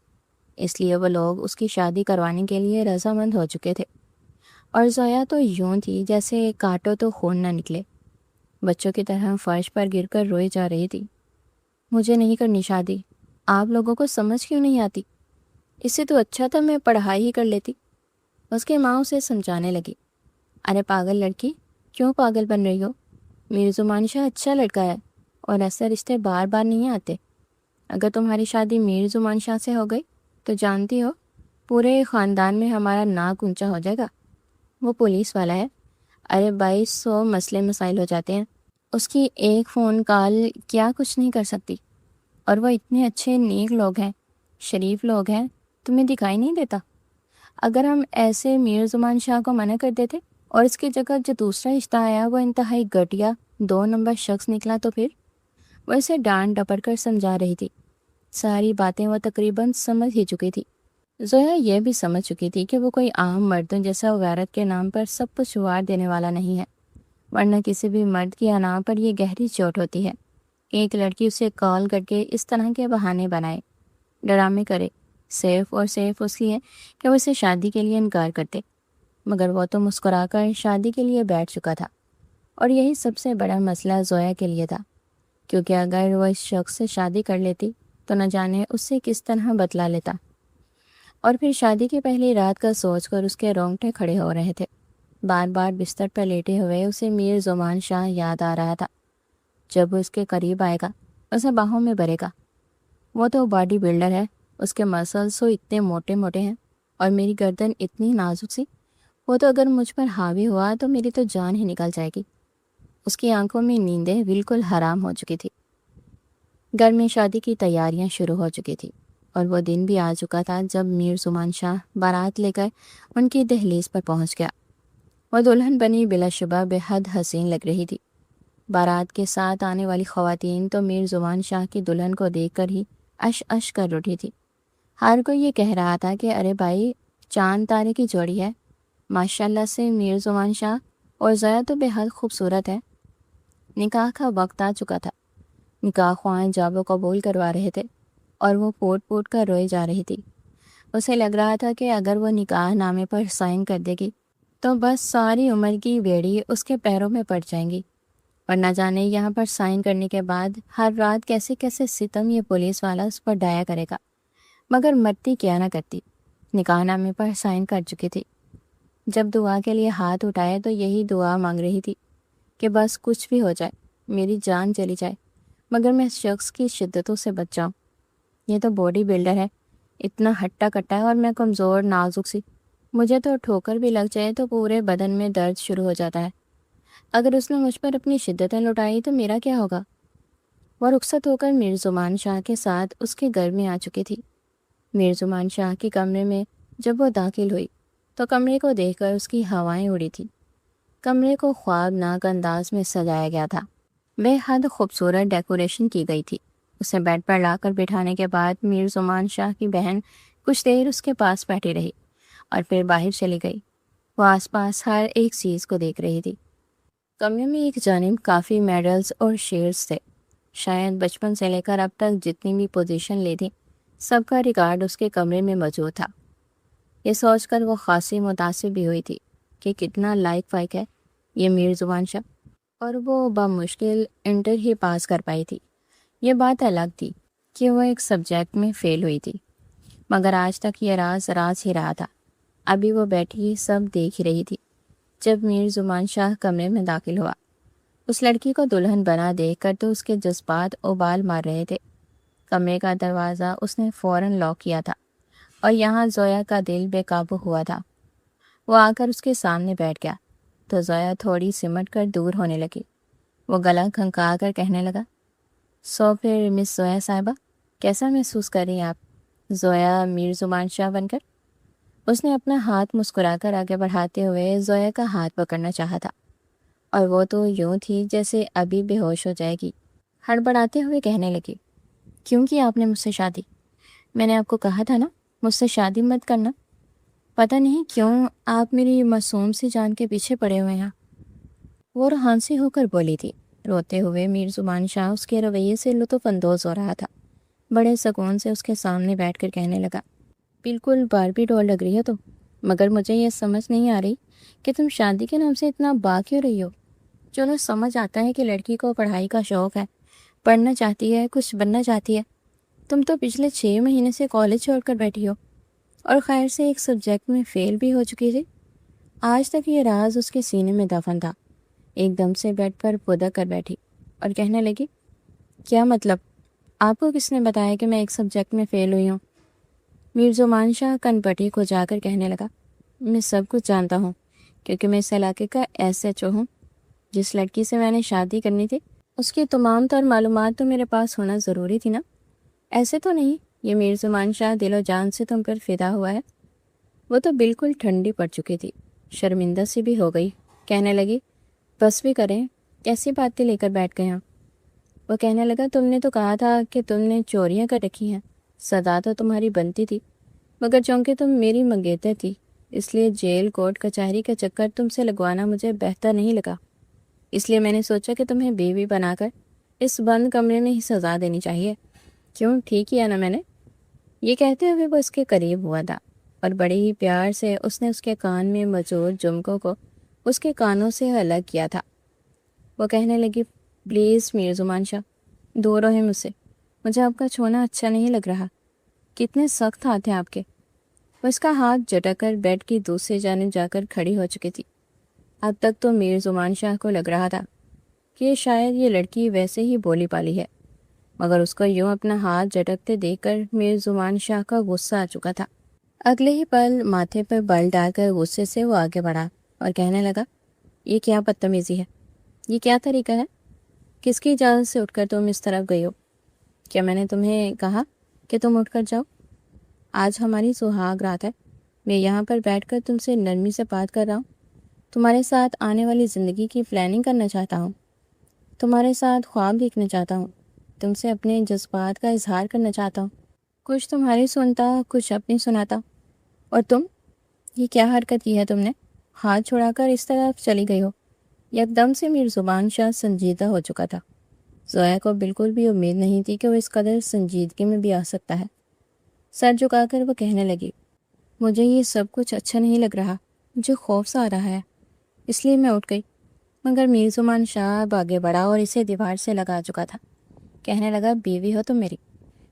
اس لیے وہ لوگ اس کی شادی کروانے کے لیے رضامند ہو چکے تھے۔ اور زویا تو یوں تھی جیسے کاٹو تو خون نہ نکلے، بچوں کی طرح فرش پر گر کر روئی جا رہی تھی۔ مجھے نہیں کرنی شادی، آپ لوگوں کو سمجھ کیوں نہیں آتی؟ اس سے تو اچھا تھا میں پڑھائی ہی کر لیتی۔ اس کی ماں اسے سمجھانے لگی، ارے پاگل لڑکی، کیوں پاگل بن رہی ہو؟ میر زمان شاہ اچھا لڑکا ہے اور ایسے رشتے بار بار نہیں آتے۔ اگر تمہاری شادی میر زمان شاہ سے ہو گئی تو جانتی ہو پورے خاندان میں ہمارا ناک اونچا ہو جائے گا۔ وہ پولیس والا ہے، ارے 2200 مسئلے مسائل ہو جاتے ہیں، اس کی ایک فون کال کیا کچھ نہیں کر سکتی۔ اور وہ اتنے اچھے نیک لوگ ہیں، شریف لوگ ہیں، تمہیں دکھائی نہیں دیتا؟ اگر ہم ایسے میر زمان شاہ کو منع کر دیتے اور اس کی جگہ جو دوسرا رشتہ آیا وہ انتہائی گھٹیا 2 نمبر شخص نکلا تو پھر؟ وہ اسے ڈانٹ ڈپٹ کر سمجھا رہی تھی۔ ساری باتیں وہ تقریباً سمجھ ہی چکی تھی۔ زویا یہ بھی سمجھ چکی تھی کہ وہ کوئی عام مردوں جیسا غیرت کے نام پر سب کچھ وار دینے والا نہیں ہے، ورنہ کسی بھی مرد کی انا پر یہ گہری چوٹ ہوتی ہے کہ ایک لڑکی اسے کال کر کے اس طرح کے بہانے بنائے، ڈرامے کرے، صرف اور صرف اس لیے کہ وہ اسے شادی کے لیے انکار کرتے۔ مگر وہ تو مسکرا کر شادی کے لیے بیٹھ چکا تھا، اور یہی سب سے بڑا مسئلہ زویا کے لیے تھا، کیونکہ اگر وہ اس شخص سے شادی کر لیتی تو نہ جانے اس سے کس طرح بدلا لیتا۔ اور پھر شادی کی پہلی رات کا سوچ کر اس کے رونگٹے کھڑے ہو رہے تھے۔ بار بار بستر پر لیٹے ہوئے اسے میر زمان شاہ یاد آ رہا تھا۔ جب وہ اس کے قریب آئے گا اسے باہوں میں بھرے گا۔ وہ تو باڈی بلڈر ہے، اس کے مسلز تو اتنے موٹے موٹے ہیں اور میری گردن اتنی نازک سی، وہ تو اگر مجھ پر حاوی ہوا تو میری تو جان ہی نکل جائے گی۔ اس کی آنکھوں میں نیندیں بالکل حرام ہو چکی تھی۔ گھر میں شادی کی تیاریاں شروع ہو چکی تھی اور وہ دن بھی آ چکا تھا جب میر زمان شاہ بارات لے کر ان کی دہلیز پر پہنچ گیا۔ وہ دلہن بنی بلا شبہ بے حد حسین لگ رہی تھی۔ بارات کے ساتھ آنے والی خواتین تو میر زمان شاہ کی دلہن کو دیکھ کر ہی اش اش کر اٹھی تھی۔ ہر کوئی یہ کہہ رہا تھا کہ ارے بھائی، چاند تارے کی جوڑی ہے، ماشاءاللہ سے میر زمان شاہ اور زویا تو بے حد خوبصورت ہے۔ نکاح کا وقت آ چکا تھا۔ نکاح خواہاں جاب و قبول کروا رہے تھے اور وہ پوٹ پوٹ کر روئے جا رہی تھی۔ اسے لگ رہا تھا کہ اگر وہ نکاح نامے پر سائن کر دے گی تو بس ساری عمر کی بیڑی اس کے پیروں میں پڑ جائیں گی، اور نہ جانے یہاں پر سائن کرنے کے بعد ہر رات کیسے کیسے ستم یہ پولیس والا اس پر ڈایا کرے گا۔ مگر مرتی کیا نہ کرتی، نکاح نامے پر سائن کر چکی تھی۔ جب دعا کے لیے ہاتھ اٹھائے تو یہی دعا مانگ رہی تھی کہ بس کچھ بھی ہو جائے، میری جان چلی جائے، مگر میں اس شخص کی شدتوں سے بچ جاؤں۔ یہ تو باڈی بلڈر ہے، اتنا ہٹا کٹا ہے، اور میں کمزور نازک سی، مجھے تو ٹھوکر بھی لگ جائے تو پورے بدن میں درد شروع ہو جاتا ہے۔ اگر اس نے مجھ پر اپنی شدتیں لٹائی تو میرا کیا ہوگا؟ وہ رخصت ہو کر میر زمان شاہ کے ساتھ اس کے گھر میں آ چکی تھی۔ میر زمان شاہ کے کمرے میں جب وہ داخل ہوئی تو کمرے کو دیکھ کر اس کی ہوائیں اڑی تھیں۔ کمرے کو خوابناک انداز میں سجایا گیا تھا، بے حد خوبصورت ڈیکوریشن کی گئی تھی۔ اسے بیڈ پر لا کر بٹھانے کے بعد میر زمان شاہ کی بہن کچھ دیر اس کے پاس بیٹھی رہی اور پھر باہر چلی گئی۔ وہ آس پاس ہر ایک چیز کو دیکھ رہی تھی۔ کمرے میں ایک جانب کافی میڈلز اور شیلڈز تھے، شاید بچپن سے لے کر اب تک جتنی بھی پوزیشن لی تھی سب کا ریکارڈ اس کے کمرے میں موجود تھا۔ یہ سوچ کر وہ خاصی متاثر بھی ہوئی تھی کہ کتنا لائق فائق ہے یہ میر زبان شاہ، اور وہ بمشکل انٹر ہی پاس کر پائی تھی۔ یہ بات الگ تھی کہ وہ ایک سبجیکٹ میں فیل ہوئی تھی، مگر آج تک یہ راز راز ہی رہا تھا۔ ابھی وہ بیٹھی سب دیکھ رہی تھی جب میر زمان شاہ کمرے میں داخل ہوا۔ اس لڑکی کو دلہن بنا دیکھ کر تو اس کے جذبات ابال مار رہے تھے۔ کمرے کا دروازہ اس نے فوراً لاک کیا تھا اور یہاں زویا کا دل بے قابو ہوا تھا۔ وہ آ کر اس کے سامنے بیٹھ گیا تو زویا تھوڑی سمٹ کر دور ہونے لگی۔ وہ گلا کھنکا کر کہنے لگا، سو پھر مس زویا صاحبہ، کیسا محسوس کر رہی ہیں آپ زویا میر زمان شاہ بن کر؟ اس نے اپنا ہاتھ مسکرا کر آگے بڑھاتے ہوئے زویا کا ہاتھ پکڑنا چاہا تھا، اور وہ تو یوں تھی جیسے ابھی بے ہوش ہو جائے گی۔ ہڑبڑاتے ہوئے کہنے لگی، کیوں کی آپ نے مجھ سے شادی؟ میں نے آپ کو کہا تھا نا مجھ سے شادی مت کرنا۔ پتہ نہیں کیوں آپ میری معصوم سی جان کے پیچھے پڑے ہوئے ہیں۔ وہ روحانسی ہو کر بولی تھی۔ روتے ہوئے میر زمان شاہ اس کے رویے سے لطف اندوز ہو رہا تھا۔ بڑے سکون سے اس کے سامنے بیٹھ کر کہنے لگا، بالکل باربی ڈول لگ رہی ہے تم، مگر مجھے یہ سمجھ نہیں آ رہی کہ تم شادی کے نام سے اتنا باغ کیوں رہی ہو؟ چلو سمجھ آتا ہے کہ لڑکی کو پڑھائی کا شوق ہے، پڑھنا چاہتی ہے، کچھ بننا چاہتی ہے۔ تم تو پچھلے 6 مہینے سے کالج چھوڑ کر بیٹھی ہو اور خیر سے ایک سبجیکٹ میں فیل بھی ہو چکی تھی۔ آج تک یہ راز اس کے سینے میں دفن تھا۔ ایک دم سے بیڈ پر پودک کر بیٹھی اور کہنے لگی، کیا مطلب؟ آپ کو کس نے بتایا کہ میں ایک سبجیکٹ میں فیل ہوئی ہوں؟ میر زمان شاہ کن پٹی کو جا کر کہنے لگا، میں سب کچھ جانتا ہوں، کیونکہ میں اس علاقے کا SHO ہوں۔ جس لڑکی سے میں نے شادی کرنی تھی اس کی تمام تر معلومات تو میرے پاس ہونا ضروری تھی نا۔ ایسے تو نہیں یہ میر زمان شاہ دل و جان سے تم پر فدا ہوا ہے؟ وہ تو بالکل ٹھنڈی پڑ چکی تھی، شرمندہ سی بھی ہو گئی، کہنے لگی، بس بھی کریں، کیسی باتیں لے کر بیٹھ گئے ہیں؟ وہ کہنے لگا، تم نے تو کہا تھا کہ تم نے چوریاں کر رکھی ہیں، سزا تو تمہاری بنتی تھی، مگر چونکہ تم میری منگیتر تھی اس لیے جیل کورٹ کچہری کا چکر تم سے لگوانا مجھے بہتر نہیں لگا۔ اس لیے میں نے سوچا کہ تمہیں بیوی بنا کر اس بند کمرے میں ہی سزا دینی چاہیے۔ کیوں، ٹھیک کیا نا میں نے؟ یہ کہتے ہوئے وہ اس کے قریب ہوا تھا اور بڑے ہی پیار سے اس نے اس کے کان میں موجود جمکوں کو اس کے کانوں سے الگ کیا تھا۔ وہ کہنے لگی، پلیز میر زمان شاہ، دور رہیں مجھ سے، مجھے آپ کا چھونا اچھا نہیں لگ رہا۔ کتنے سخت ہاتھ ہیں آپ کے۔ وہ اس کا ہاتھ جھٹک کر بیڈ کی دوسری جانب جا کر کھڑی ہو چکی تھی۔ اب تک تو میر زمان شاہ کو لگ رہا تھا کہ شاید یہ لڑکی ویسے ہی بولی پالی ہے، مگر اس کو یوں اپنا ہاتھ جھٹکتے دیکھ کر میر زمان شاہ کا غصہ آ چکا تھا۔ اگلے ہی پل ماتھے پر بل ڈال کر غصے سے وہ آگے بڑھا اور کہنے لگا، یہ کیا بدتمیزی ہے؟ یہ کیا طریقہ ہے؟ کس کی اجازت سے اٹھ کر تم اس طرف گئی ہو؟ کیا میں نے تمہیں کہا کہ تم اٹھ کر جاؤ؟ آج ہماری سہاگ رات ہے، میں یہاں پر بیٹھ کر تم سے نرمی سے بات کر رہا ہوں، تمہارے ساتھ آنے والی زندگی کی پلاننگ کرنا چاہتا ہوں، تمہارے ساتھ خواب دیکھنا چاہتا ہوں، تم سے اپنے جذبات کا اظہار کرنا چاہتا ہوں، کچھ تمہاری سنتا کچھ اپنی سناتا، اور تم، یہ کیا حرکت کی ہے تم نے؟ ہاتھ چھڑا کر اس طرف چلی گئی ہو۔ یک دم سے میر زبان شاہ سنجیدہ ہو چکا تھا۔ زویا کو بالکل بھی امید نہیں تھی کہ وہ اس قدر سنجیدگی میں بھی آ سکتا ہے۔ سر جھکا کر وہ کہنے لگی، مجھے یہ سب کچھ اچھا نہیں لگ رہا، مجھے خوف سا آ رہا ہے، اس لیے میں اٹھ گئی۔ مگر میر زمان شاہ اب آگے بڑھا اور اسے دیوار سے لگا چکا تھا۔ کہنے لگا، بیوی ہو تم میری،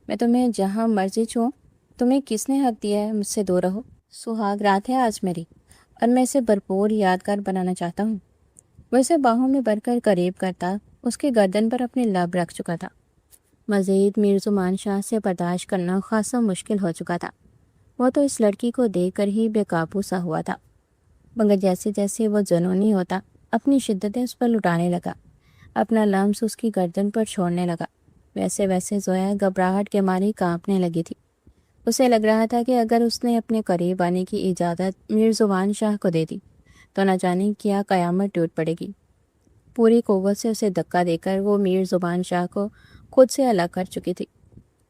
میں تمہیں جہاں مرضی چھوؤں، تمہیں کس نے حق دیا ہے مجھ سے دور رہو؟ سہاگ رات ہے آج میری، اور میں اسے بھرپور یادگار بنانا چاہتا ہوں۔ وہ اسے باہوں میں بھر کر قریب کرتا اس کے گردن پر اپنے لب رکھ چکا تھا۔ مزید میر زمان شاہ سے برداشت کرنا خاصا مشکل ہو چکا تھا۔ وہ تو اس لڑکی کو دیکھ کر ہی بے قابو سا ہوا تھا، مگر جیسے جیسے وہ جنونی ہوتا اپنی شدتیں اس پر لٹانے لگا، اپنا لمس اس کی گردن پر چھوڑنے لگا۔ ویسے ویسے زویا گھبراہٹ کے مارے کانپنے لگی تھی۔ اسے لگ رہا تھا کہ اگر اس نے اپنے قریب آنے کی اجازت میر زبان شاہ کو دے دی تو نہ جانے کیا قیامت ٹوٹ پڑے گی۔ پوری قوت سے اسے دھکا دے کر وہ میر زبان شاہ کو خود سے الگ کر چکی تھی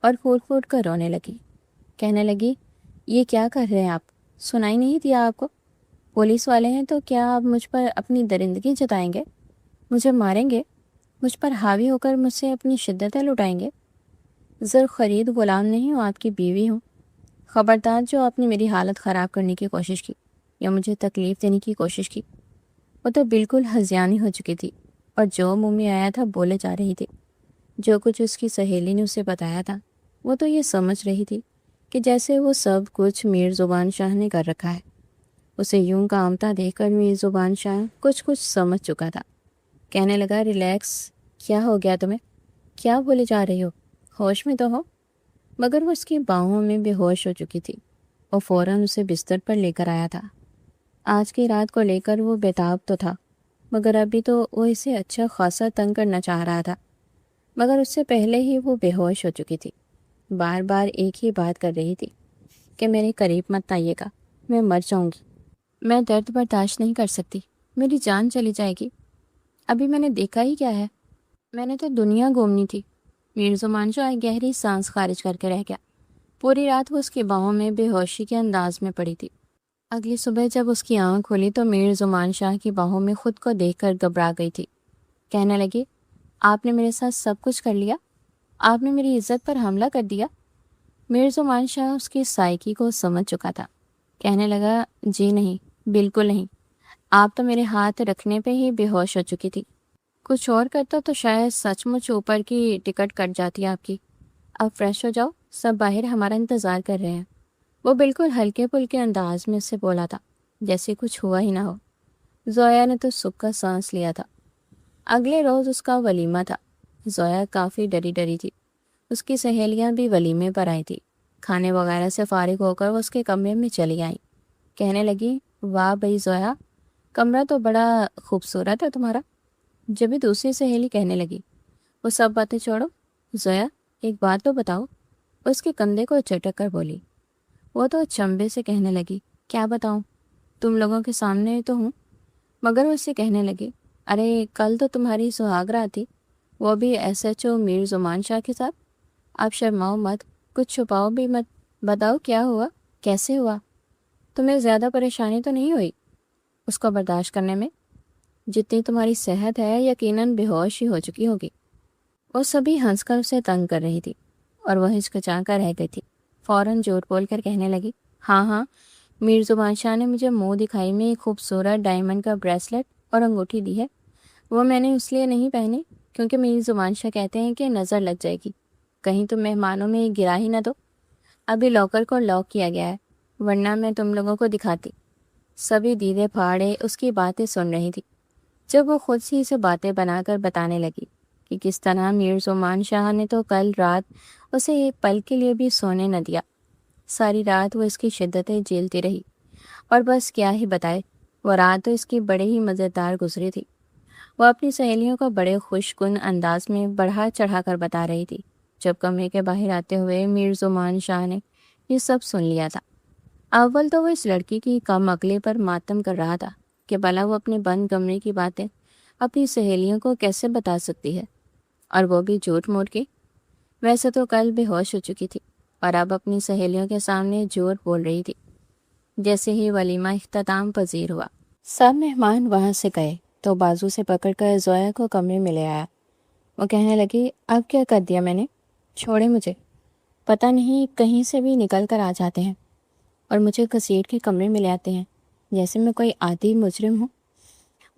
اور پھوٹ پھوٹ کر رونے لگی۔ کہنے لگی، یہ کیا کر رہے ہیں آپ؟ سنائی نہیں دیا آپ کو؟ پولیس والے ہیں تو کیا آپ مجھ پر اپنی درندگی جتائیں گے؟ مجھے ماریں گے؟ مجھ پر حاوی ہو کر مجھ سے اپنی شدتیں لٹائیں گے؟ زر خرید غلام نہیں ہوں، آپ کی بیوی ہوں۔ خبردار جو آپ نے میری حالت خراب کرنے کی کوشش کی یا مجھے تکلیف دینے کی کوشش کی۔ وہ تو بالکل ہذیانی ہو چکی تھی اور جو منہ میں آیا تھا بولے جا رہی تھی۔ جو کچھ اس کی سہیلی نے اسے بتایا تھا وہ تو یہ سمجھ رہی تھی کہ جیسے وہ سب کچھ میر زبان شاہ نے کر رکھا ہے۔ اسے یوں کامتا دیکھ کر میر زبان شاہ کچھ سمجھ چکا تھا۔ کہنے لگا، ریلیکس، کیا ہو گیا تمہیں؟ کیا بولے جا رہی ہو؟ ہوش میں تو ہو؟ مگر وہ اس کی باہوں میں بے ہوش ہو چکی تھی۔ وہ فوراً اسے بستر پر لے کر آیا تھا۔ آج کی رات کو لے کر وہ بیتاب تو تھا، مگر ابھی تو وہ اسے اچھا خاصا تنگ کرنا چاہ رہا تھا، مگر اس سے پہلے ہی وہ بے ہوش ہو چکی تھی۔ بار بار ایک ہی بات کر رہی تھی کہ میرے قریب مت آئیے گا، میں مر جاؤں گی، میں درد برداشت نہیں کر سکتی، میری جان چلی جائے گی۔ ابھی میں نے دیکھا ہی کیا ہے؟ میں نے تو دنیا گھومنی تھی۔ میر زمان شاہ گہری سانس خارج کر کے رہ گیا۔ پوری رات وہ اس کی باہوں میں بے ہوشی کے انداز میں پڑی تھی۔ اگلی صبح جب اس کی آنکھ کھلی تو میر زمان شاہ کی باہوں میں خود کو دیکھ کر گھبرا گئی تھی۔ کہنے لگی، آپ نے میرے ساتھ سب کچھ کر لیا؟ آپ نے میری عزت پر حملہ کر دیا؟ میر زمان شاہ اس کی سائیکی کو سمجھ چکا تھا۔ کہنے لگا، جی نہیں، بالکل نہیں، آپ تو میرے ہاتھ رکھنے پہ ہی بے ہوش ہو چکی تھی۔ کچھ اور کرتا تو شاید سچ مچ اوپر کی ٹکٹ کٹ جاتی آپ کی۔ اب فریش ہو جاؤ، سب باہر ہمارا انتظار کر رہے ہیں۔ وہ بالکل ہلکے پھلکے انداز میں اس سے بولا تھا، جیسے کچھ ہوا ہی نہ ہو۔ زویا نے تو سکھ کا سانس لیا تھا۔ اگلے روز اس کا ولیمہ تھا۔ زویا کافی ڈری ڈری تھی۔ اس کی سہیلیاں بھی ولیمے پر آئی تھی۔ کھانے وغیرہ سے فارغ ہو کر وہ اس کے کمرے میں چلی آئیں۔ کہنے لگی، واہ بھئی زویا، کمرہ تو بڑا خوبصورت ہے تمہارا۔ جب بھی دوسری سہیلی کہنے لگی، وہ سب باتیں چھوڑو، زویا ایک بات تو بتاؤ۔ وہ اس کے کندھے کو چٹک کر بولی۔ وہ تو چمبے سے کہنے لگی، کیا بتاؤں، تم لوگوں کے سامنے تو ہوں۔ مگر وہ اس سے کہنے لگی، ارے کل تو تمہاری سہاگ رات تھی، وہ بھی ایس ایچ او میر زمان شاہ کے ساتھ۔ آپ شرماؤ مت، کچھ چھپاؤ بھی مت، بتاؤ کیا ہوا، کیسے ہوا؟ تمہیں زیادہ پریشانی تو نہیں ہوئی اس کو برداشت کرنے میں؟ جتنی تمہاری صحت ہے یقیناً بے ہوش ہی ہو چکی ہوگی۔ وہ سبھی ہنس کر اسے تنگ کر رہی تھی اور وہ ہچکچا کر رہ گئی تھی۔ فوراً جھوٹ بول کر کہنے لگی، ہاں، میر زبان شاہ نے مجھے منہ دکھائی میں ایک خوبصورت ڈائمنڈ کا بریسلٹ اور انگوٹھی دی ہے۔ وہ میں نے اس لیے نہیں پہنی کیونکہ میر زبان شاہ کہتے ہیں کہ نظر لگ جائے گی، کہیں تم مہمانوں میں گرا ہی نہ دو۔ ابھی لاکر کو لاک کیا گیا ہے، ورنہ میں تم لوگوں کو دکھاتی۔ سبھی دیدے پھاڑے اس کی باتیں سن رہی تھی۔ جب وہ خود سے اسے باتیں بنا کر بتانے لگی کہ کس طرح میر زمان شاہ نے تو کل رات اسے ایک پل کے لیے بھی سونے نہ دیا۔ ساری رات وہ اس کی شدتیں جھیلتی رہی اور بس کیا ہی بتائے، وہ رات تو اس کی بڑے ہی مزیدار گزری تھی۔ وہ اپنی سہیلیوں کو بڑے خوش کن انداز میں بڑھا چڑھا کر بتا رہی تھی۔ جب کمرے کے باہر آتے ہوئے میر زمان شاہ نے یہ سب سن لیا تھا۔ اول تو وہ اس لڑکی کی کم عقلی پر ماتم کر رہا تھا کہ بھلا وہ اپنے بند کمرے کی باتیں اپنی سہیلیوں کو کیسے بتا سکتی ہے، اور وہ بھی جھوٹ موٹ کے۔ ویسے تو کل بے ہوش ہو چکی تھی اور اب اپنی سہیلیوں کے سامنے جھوٹ بول رہی تھی۔ جیسے ہی ولیمہ اختتام پذیر ہوا، سب مہمان وہاں سے گئے تو بازو سے پکڑ کر زویا کو کمرے میں لے آیا۔ وہ کہنے لگی، اب کیا کر دیا میں نے؟ چھوڑے مجھے، پتہ نہیں کہیں سے بھی نکل کر آ جاتے ہیں اور مجھے گھسیٹ کے کمرے میں لے آتے ہیں جیسے میں کوئی عادی مجرم ہوں۔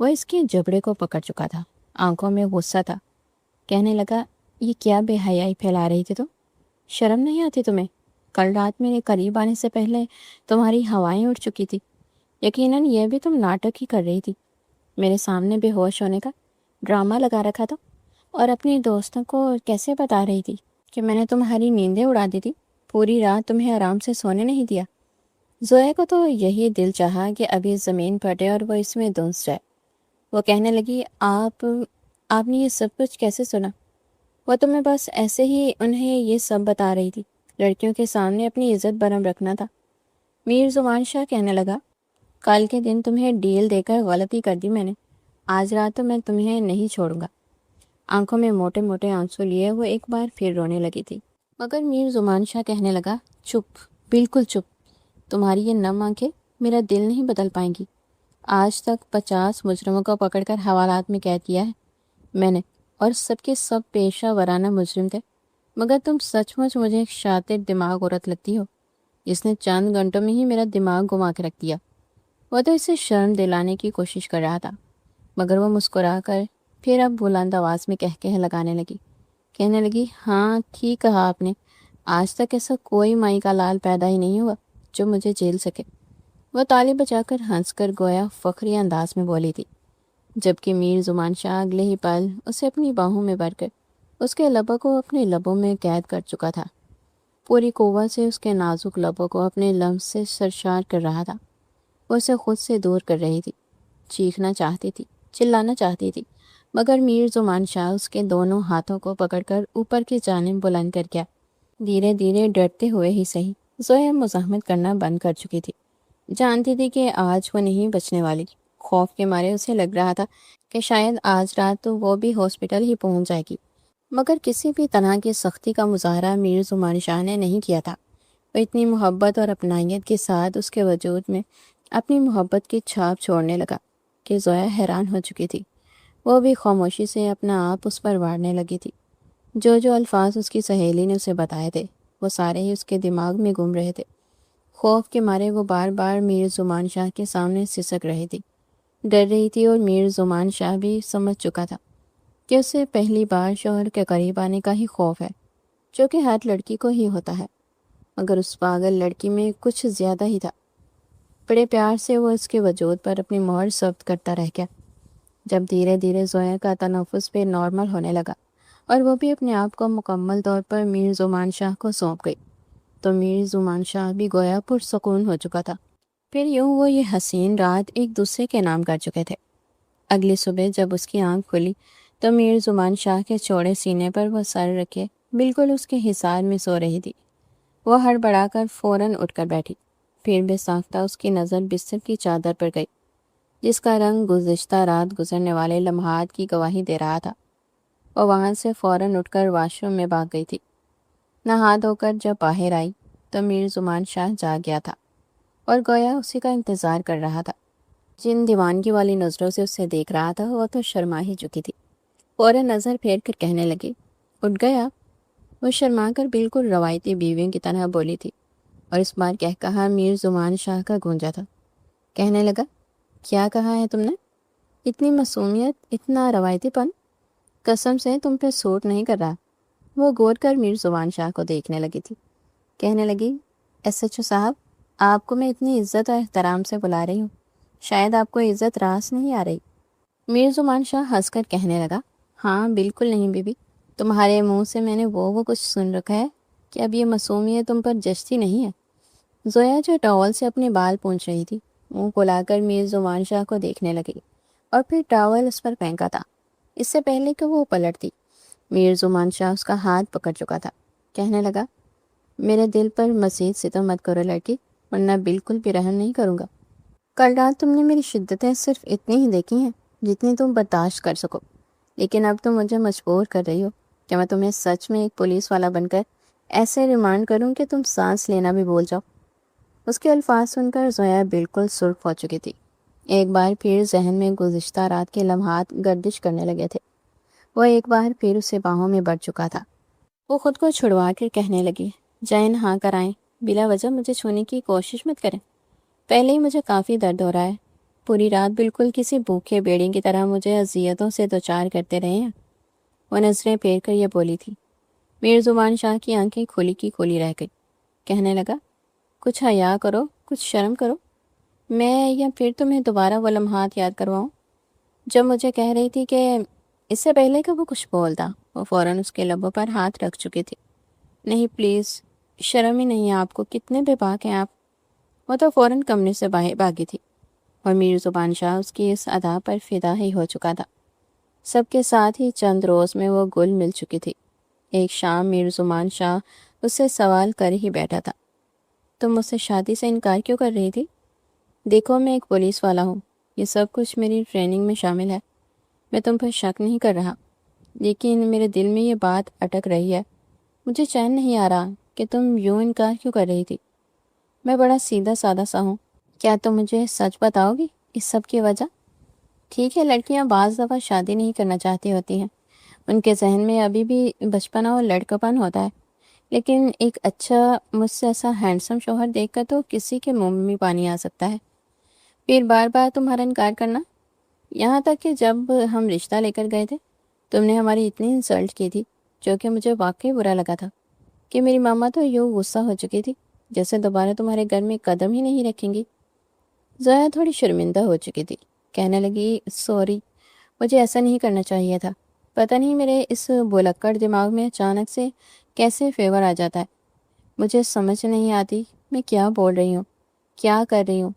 وہ اس کے جبڑے کو پکڑ چکا تھا، آنکھوں میں غصہ تھا۔ کہنے لگا، یہ کیا بے حیائی پھیلا رہی تھی تم؟ شرم نہیں آتی تمہیں؟ کل رات میرے قریب آنے سے پہلے تمہاری ہوائیں اڑ چکی تھی۔ یقیناً یہ بھی تم ناٹک ہی کر رہی تھی، میرے سامنے بے ہوش ہونے کا ڈرامہ لگا رکھا تھا، اور اپنی دوستوں کو کیسے بتا رہی تھی کہ میں نے تمہاری نیندیں اڑا دی تھی، پوری رات تمہیں آرام سے سونے نہیں دیا۔ زویا کو تو یہی دل چاہا کہ ابھی زمین پھٹے اور وہ اس میں دھنس جائے۔ وہ کہنے لگی، آپ نے یہ سب کچھ کیسے سنا؟ وہ تو میں بس ایسے ہی انہیں یہ سب بتا رہی تھی، لڑکیوں کے سامنے اپنی عزت برہم رکھنا تھا۔ میر زمان شاہ کہنے لگا، کل کے دن تمہیں ڈیل دے کر غلطی کر دی میں نے، آج رات تو میں تمہیں نہیں چھوڑوں گا۔ آنکھوں میں موٹے موٹے آنسو لیے وہ ایک بار پھر رونے لگی تھی، مگر میر زمان شاہ کہنے لگا، چپ، بالکل چپ، تمہاری یہ نم آنکھیں میرا دل نہیں بدل پائیں گی۔ آج تک 50 مجرموں کو پکڑ کر حوالات میں قید کیا ہے میں نے، اور سب کے سب پیشہ ورانہ مجرم تھے، مگر تم سچ مچ مجھے ایک شاطر دماغ عورت لگتی ہو جس نے چند گھنٹوں میں ہی میرا دماغ گھما کے رکھ دیا۔ وہ تو اسے شرم دلانے کی کوشش کر رہا تھا، مگر وہ مسکرا کر پھر اب بلند آواز میں کہہ لگانے لگی، کہنے لگی، ہاں ٹھیک کہا آپ نے، آج تک ایسا کوئی مائی کا لال پیدا ہی نہیں ہوا جو مجھے جیل سکے۔ وہ تالی بجا کر ہنس کر گویا فخری انداز میں بولی تھی، جبکہ میر زمان شاہ اگلے ہی پل اسے اپنی باہوں میں بھر کر اس کے لبوں کو اپنے لبوں میں قید کر چکا تھا، پوری قوت سے اس کے نازک لبوں کو اپنے لمس سے سرشار کر رہا تھا۔ وہ اسے خود سے دور کر رہی تھی، چیخنا چاہتی تھی، چلانا چاہتی تھی، مگر میر زمان شاہ اس کے دونوں ہاتھوں کو پکڑ کر اوپر کی جانب بلند کر گیا۔ دھیرے دھیرے ڈرتے ہوئے ہی صحیح، زویا مزاحمت کرنا بند کر چکی تھی، جانتی تھی کہ آج وہ نہیں بچنے والی۔ خوف کے مارے اسے لگ رہا تھا کہ شاید آج رات تو وہ بھی ہاسپٹل ہی پہنچ جائے گی، مگر کسی بھی طرح کی سختی کا مظاہرہ میر زمان شاہ نے نہیں کیا تھا۔ وہ اتنی محبت اور اپنائیت کے ساتھ اس کے وجود میں اپنی محبت کی چھاپ چھوڑنے لگا کہ زویا حیران ہو چکی تھی۔ وہ بھی خاموشی سے اپنا آپ اس پر وارنے لگی تھی۔ جو الفاظ اس کی سہیلی نے اسے بتائے تھے وہ سارے ہی اس کے دماغ میں گم رہے تھے۔ خوف کے مارے وہ بار بار میر زمان شاہ کے سامنے سسک رہی تھی، ڈر رہی تھی، اور میر زمان شاہ بھی سمجھ چکا تھا کہ اسے پہلی بار شوہر کے قریب آنے کا ہی خوف ہے، جو کہ ہر لڑکی کو ہی ہوتا ہے، مگر اس پاگل لڑکی میں کچھ زیادہ ہی تھا۔ بڑے پیار سے وہ اس کے وجود پر اپنی مہر ثبت کرتا رہ گیا۔ جب دھیرے دھیرے زویا کا تنفس بھی نارمل ہونے لگا اور وہ بھی اپنے آپ کو مکمل طور پر میر زمان شاہ کو سونپ گئی، تو میر زمان شاہ بھی گویا پرسکون ہو چکا تھا۔ پھر یوں وہ یہ حسین رات ایک دوسرے کے نام کر چکے تھے۔ اگلی صبح جب اس کی آنکھ کھلی تو میر زمان شاہ کے چوڑے سینے پر وہ سر رکھے بالکل اس کے حصار میں سو رہی تھی۔ وہ ہڑبڑا کر فوراً اٹھ کر بیٹھی، پھر بے ساختہ اس کی نظر بستر کی چادر پر گئی جس کا رنگ گزشتہ رات گزرنے والے لمحات کی گواہی دے رہا تھا۔ وہ وہاں سے فوراً اٹھ کر واش روم میں بھاگ گئی تھی۔ نہا دھو کر جب باہر آئی تو میر زمان شاہ جاگ گیا تھا اور گویا اسی کا انتظار کر رہا تھا۔ جن دیوانگی والی نظروں سے اسے دیکھ رہا تھا وہ تو شرما ہی چکی تھی۔ فوراً نظر پھیر کر کہنے لگی، اٹھ گیا؟ وہ شرما کر بالکل روایتی بیویوں کی طرح بولی تھی، اور اس بار کہا میر زمان شاہ کا گونجا تھا۔ کہنے لگا، کیا کہا ہے تم نے؟ اتنی معصومیت، اتنا روایتی پن، قسم سے تم پہ سوٹ نہیں کر رہا۔ وہ غور کر میر زمان شاہ کو دیکھنے لگی تھی، کہنے لگی، ایس ایچ او صاحب، آپ کو میں اتنی عزت اور احترام سے بلا رہی ہوں، شاید آپ کو عزت راس نہیں آ رہی۔ میر زمان شاہ ہنس کر کہنے لگا، ہاں بالکل نہیں بی بی، تمہارے منہ سے میں نے وہ کچھ سن رکھا ہے کہ اب یہ معصومیت تم پر جچتی نہیں ہے۔ زویا جو ٹاول سے اپنے بال پونچھ رہی تھی منہ کھلا کر میر زمان شاہ کو دیکھنے لگی، اور پھر ٹاول اس پر پھینکا تھا اس سے پہلے کہ وہ پلٹتی۔ میر زمان شاہ اس کا ہاتھ پکڑ چکا تھا، کہنے لگا، میرے دل پر مزید ستم مت کرو لڑکی، ورنہ بالکل بھی رحم نہیں کروں گا۔ کل رات تم نے میری شدتیں صرف اتنی ہی دیکھی ہیں جتنی تم برداشت کر سکو، لیکن اب تم مجھے مجبور کر رہی ہو کہ میں تمہیں سچ میں ایک پولیس والا بن کر ایسے ریمانڈ کروں کہ تم سانس لینا بھی بھول جاؤ۔ اس کے الفاظ سن کر زویا بالکل سرخ ہو چکی تھی۔ ایک بار پھر ذہن میں گزشتہ رات کے لمحات گردش کرنے لگے تھے۔ وہ ایک بار پھر اسے باہوں میں بڑھ چکا تھا۔ وہ خود کو چھڑوا کر کہنے لگی، جائیں نہا کر آئیں، بلا وجہ مجھے چھونے کی کوشش مت کریں، پہلے ہی مجھے کافی درد ہو رہا ہے، پوری رات بالکل کسی بھوکے بیڑی کی طرح مجھے اذیتوں سے دوچار کرتے رہے ہیں۔ وہ نظریں پھیر کر یہ بولی تھی۔ میر زمان شاہ کی آنکھیں کھلی کی کھلی رہ گئی، کہنے لگا، کچھ حیا کرو، کچھ شرم کرو، میں یا پھر تمہیں دوبارہ وہ لمحات یاد کرواؤں جب مجھے کہہ رہی تھی کہ… اس سے پہلے کہ وہ کچھ بولتا وہ فوراً اس کے لبوں پر ہاتھ رکھ چکی تھی۔ نہیں پلیز، شرم ہی نہیں ہے آپ کو، کتنے بے باک ہیں آپ۔ وہ تو فوراً کمرے سے باہر بھاگی تھی، اور میر زبان شاہ اس کی اس ادا پر فدا ہی ہو چکا تھا۔ سب کے ساتھ ہی چند روز میں وہ گل مل چکی تھی۔ ایک شام میر زمان شاہ اس سے سوال کر ہی بیٹھا تھا، تم مجھ سے شادی سے انکار کیوں کر رہی تھی؟ دیکھو میں ایک پولیس والا ہوں، یہ سب کچھ میری ٹریننگ میں شامل ہے، میں تم پر شک نہیں کر رہا، لیکن میرے دل میں یہ بات اٹک رہی ہے، مجھے چین نہیں آ رہا کہ تم یوں انکار کیوں کر رہی تھی۔ میں بڑا سیدھا سادہ سا ہوں، کیا تم مجھے سچ بتاؤ گی اس سب کی وجہ؟ ٹھیک ہے، لڑکیاں بعض دفعہ شادی نہیں کرنا چاہتی ہوتی ہیں، ان کے ذہن میں ابھی بھی بچپنا اور لڑکپن ہوتا ہے، لیکن ایک اچھا مجھ سے ایسا ہینڈسم شوہر دیکھ کر تو کسی کے منہ میں پانی آ سکتا ہے، پھر بار بار تمہارا انکار کرنا، یہاں تک کہ جب ہم رشتہ لے کر گئے تھے تم نے ہماری اتنی انسلٹ کی تھی، جو کہ مجھے واقعی برا لگا تھا کہ میری ماما تو یوں غصہ ہو چکی تھی جیسے دوبارہ تمہارے گھر میں قدم ہی نہیں رکھیں گی۔ زویا تھوڑی شرمندہ ہو چکی تھی، کہنے لگی سوری، مجھے ایسا نہیں کرنا چاہیے تھا، پتہ نہیں میرے اس بلکڑ دماغ میں اچانک سے کیسے فیور آ جاتا ہے، مجھے سمجھ نہیں آتی میں کیا بول رہی ہوں، کیا کر رہی ہوں۔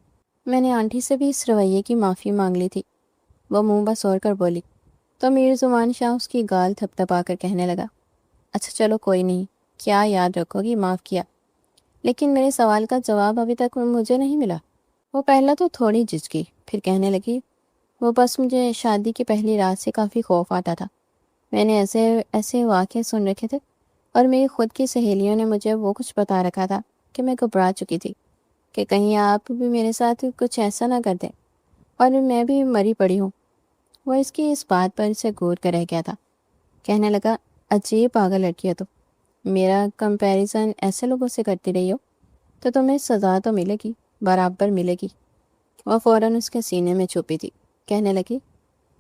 میں نے آنٹی سے بھی اس رویے کی معافی مانگ لی تھی، وہ منہ بسور کر بولی، تو میر زمان شاہ اس کی گال تھپ تھپا کر کہنے لگا، اچھا چلو کوئی نہیں، کیا یاد رکھو گی، معاف کیا، لیکن میرے سوال کا جواب ابھی تک مجھے نہیں ملا۔ وہ پہلا تو تھوڑی جھجکی، پھر کہنے لگی، وہ بس مجھے شادی کی پہلی رات سے کافی خوف آتا تھا، میں نے ایسے ایسے واقعے سن رکھے تھے اور میری خود کی سہیلیوں نے مجھے وہ کچھ بتا رکھا تھا کہ میں گھبرا چکی تھی کہ کہیں آپ بھی میرے ساتھ کچھ ایسا نہ کر دیں اور میں بھی مری پڑی ہوں۔ وہ اس کی اس بات پر اسے گور کر رہ گیا تھا، کہنے لگا، عجیب پاگل لڑکی ہے تو، میرا کمپیریزن ایسے لوگوں سے کرتی رہی ہو تو تمہیں سزا تو ملے گی، برابر ملے گی۔ وہ فوراً اس کے سینے میں چھپی تھی، کہنے لگی،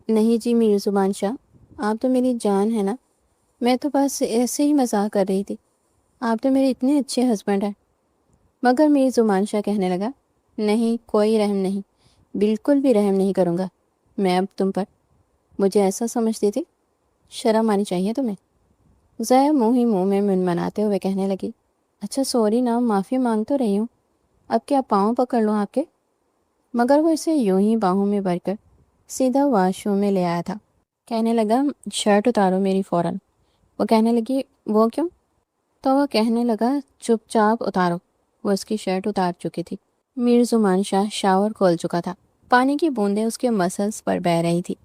نہیں جی میر زبان شاہ، آپ تو میری جان ہے نا، میں تو بس ایسے ہی مزاق کر رہی تھی، آپ تو میرے اتنے اچھے ہسبینڈ ہیں۔ مگر میر زمان شاہ کہنے لگا، نہیں کوئی رحم نہیں، بالکل بھی رحم نہیں کروں گا میں اب تم پر، مجھے ایسا سمجھتی تھی، شرم آنی چاہیے تمہیں۔ زویا منہ ہی منہ میں منمناتے ہوئے کہنے لگی، اچھا سوری نا، معافی مانگ تو رہی ہوں، اب کیا پاؤں پکڑ لوں آپ کے؟ مگر وہ اسے یوں ہی باہوں میں بھر کر سیدھا واش روم میں لے آیا تھا، کہنے لگا، شرٹ اتارو میری فوراً۔ وہ کہنے لگی، وہ کیوں؟ تو وہ کہنے لگا، چپ چاپ اتارو۔ وہ اس کی شرٹ اتار چکی تھی۔ میر زمان شاہ شاور کھول چکا تھا، پانی کی بوندیں اس کے مسلز پر بہہ رہی تھی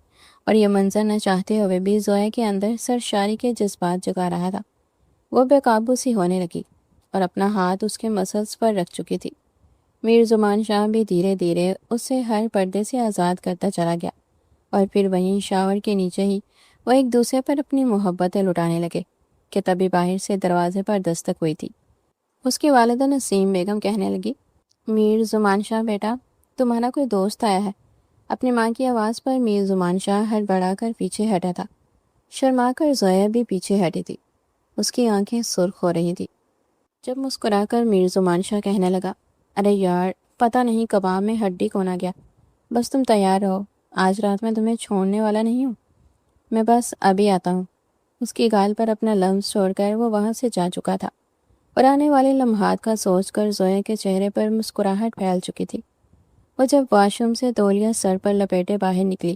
اور یہ منظر نہ چاہتے ہوئے بھی زویا کے اندر سرشاری کے جذبات جگا رہا تھا۔ وہ بے قابو سی ہونے لگی اور اپنا ہاتھ اس کے مسلز پر رکھ چکی تھی۔ میر زمان شاہ بھی دھیرے دھیرے اس سے ہر پردے سے آزاد کرتا چلا گیا اور پھر وہیں شاور کے نیچے ہی وہ ایک دوسرے پر اپنی محبتیں لٹانے لگے کہ تبھی باہر سے دروازے پر دستک ہوئی تھی۔ اس کی والدہ نسیم بیگم کہنے لگی، میر زمان شاہ بیٹا، تمہارا کوئی دوست آیا ہے۔ اپنی ماں کی آواز پر میر زمان شاہ ہڑبڑا کر پیچھے ہٹا تھا، شرما کر زویا بھی پیچھے ہٹی تھی، اس کی آنکھیں سرخ ہو رہی تھی۔ جب مسکرا کر میر زمان شاہ کہنے لگا، ارے یار، پتہ نہیں کباب میں ہڈی کون آ گیا، بس تم تیار رہو، آج رات میں تمہیں چھوڑنے والا نہیں ہوں، میں بس ابھی آتا ہوں۔ اس کی گال پر اپنا لمس چھوڑ کر وہ وہاں سے جا چکا تھا اور آنے والے لمحات کا سوچ کر زویا کے چہرے پر مسکراہٹ پھیل چکی تھی۔ وہ جب واش روم سے تولیہ سر پر لپیٹے باہر نکلی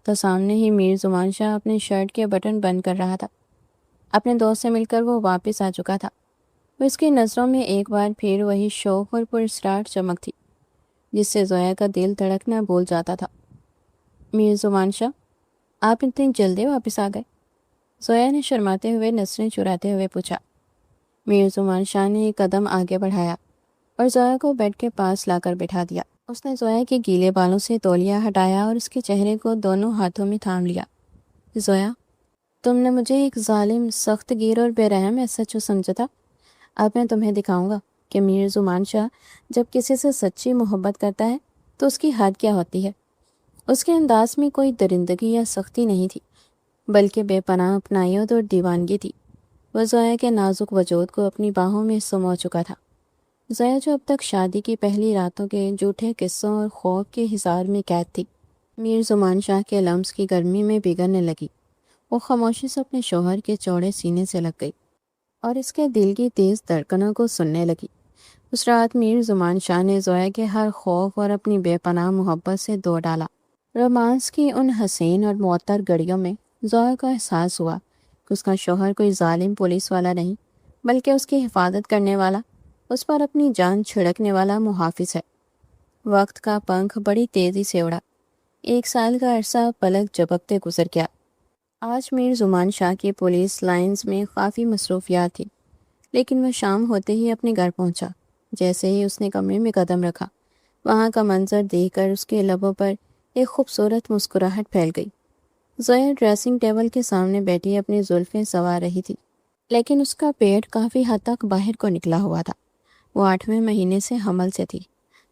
تو سامنے ہی میر زمان شاہ اپنے شرٹ کے بٹن بند کر رہا تھا۔ اپنے دوست سے مل کر وہ واپس آ چکا تھا۔ وہ اس کی نظروں میں ایک بار پھر وہی شوق اور پراسرار چمک تھی جس سے زویا کا دل دھڑکنا بھول جاتا تھا۔ میر زمان شاہ، آپ اتنی جلدی واپس آ گئے؟ زویا نے شرماتے ہوئے نظریں چراتے ہوئے پوچھا۔ میر زمان شاہ نے ایک قدم آگے بڑھایا اور زویا کو بیڈ کے پاس لا کر بٹھا دیا۔ اس نے زویا کے گیلے بالوں سے تولیہ ہٹایا اور اس کے چہرے کو دونوں ہاتھوں میں تھام لیا۔ زویا، تم نے مجھے ایک ظالم، سخت گیر اور بے رحم ایس ایچ او سمجھا تھا، اب میں تمہیں دکھاؤں گا کہ میر زمان شاہ جب کسی سے سچی محبت کرتا ہے تو اس کی حد کیا ہوتی ہے۔ اس کے انداز میں کوئی درندگی یا سختی نہیں تھی، بلکہ بے پناہ اپنائیت اور دیوانگی تھی۔ وہ زویا کے نازک وجود کو اپنی باہوں میں سمو چکا تھا۔ زویا جو اب تک شادی کی پہلی راتوں کے جھوٹے قصوں اور خوف کے حصار میں قید تھی، میر زمان شاہ کے لمس کی گرمی میں بگڑنے لگی۔ وہ خاموشی سے اپنے شوہر کے چوڑے سینے سے لگ گئی اور اس کے دل کی تیز دھڑکنوں کو سننے لگی۔ اس رات میر زمان شاہ نے زویا کے ہر خوف اور اپنی بے پناہ محبت سے دو ڈالا۔ رومانس کی ان حسین اور معطر گھڑیوں میں زویا کو احساس ہوا اس کا شوہر کوئی ظالم پولیس والا نہیں بلکہ اس کی حفاظت کرنے والا، اس پر اپنی جان چھڑکنے والا محافظ ہے۔ وقت کا پنکھ بڑی تیزی سے اڑا۔ 1 سال کا عرصہ پلک جھپکتے گزر گیا۔ آج میر زمان شاہ کی پولیس لائنز میں کافی مصروفیات تھی، لیکن وہ شام ہوتے ہی اپنے گھر پہنچا۔ جیسے ہی اس نے کمرے میں قدم رکھا، وہاں کا منظر دیکھ کر اس کے لبوں پر ایک خوبصورت مسکراہٹ پھیل گئی۔ زویا ڈریسنگ ٹیبل کے سامنے بیٹھی اپنی زلفیں سنوار رہی تھی، لیکن اس کا پیٹ کافی حد تک باہر کو نکلا ہوا تھا۔ وہ 8ویں مہینے سے حمل سے تھی۔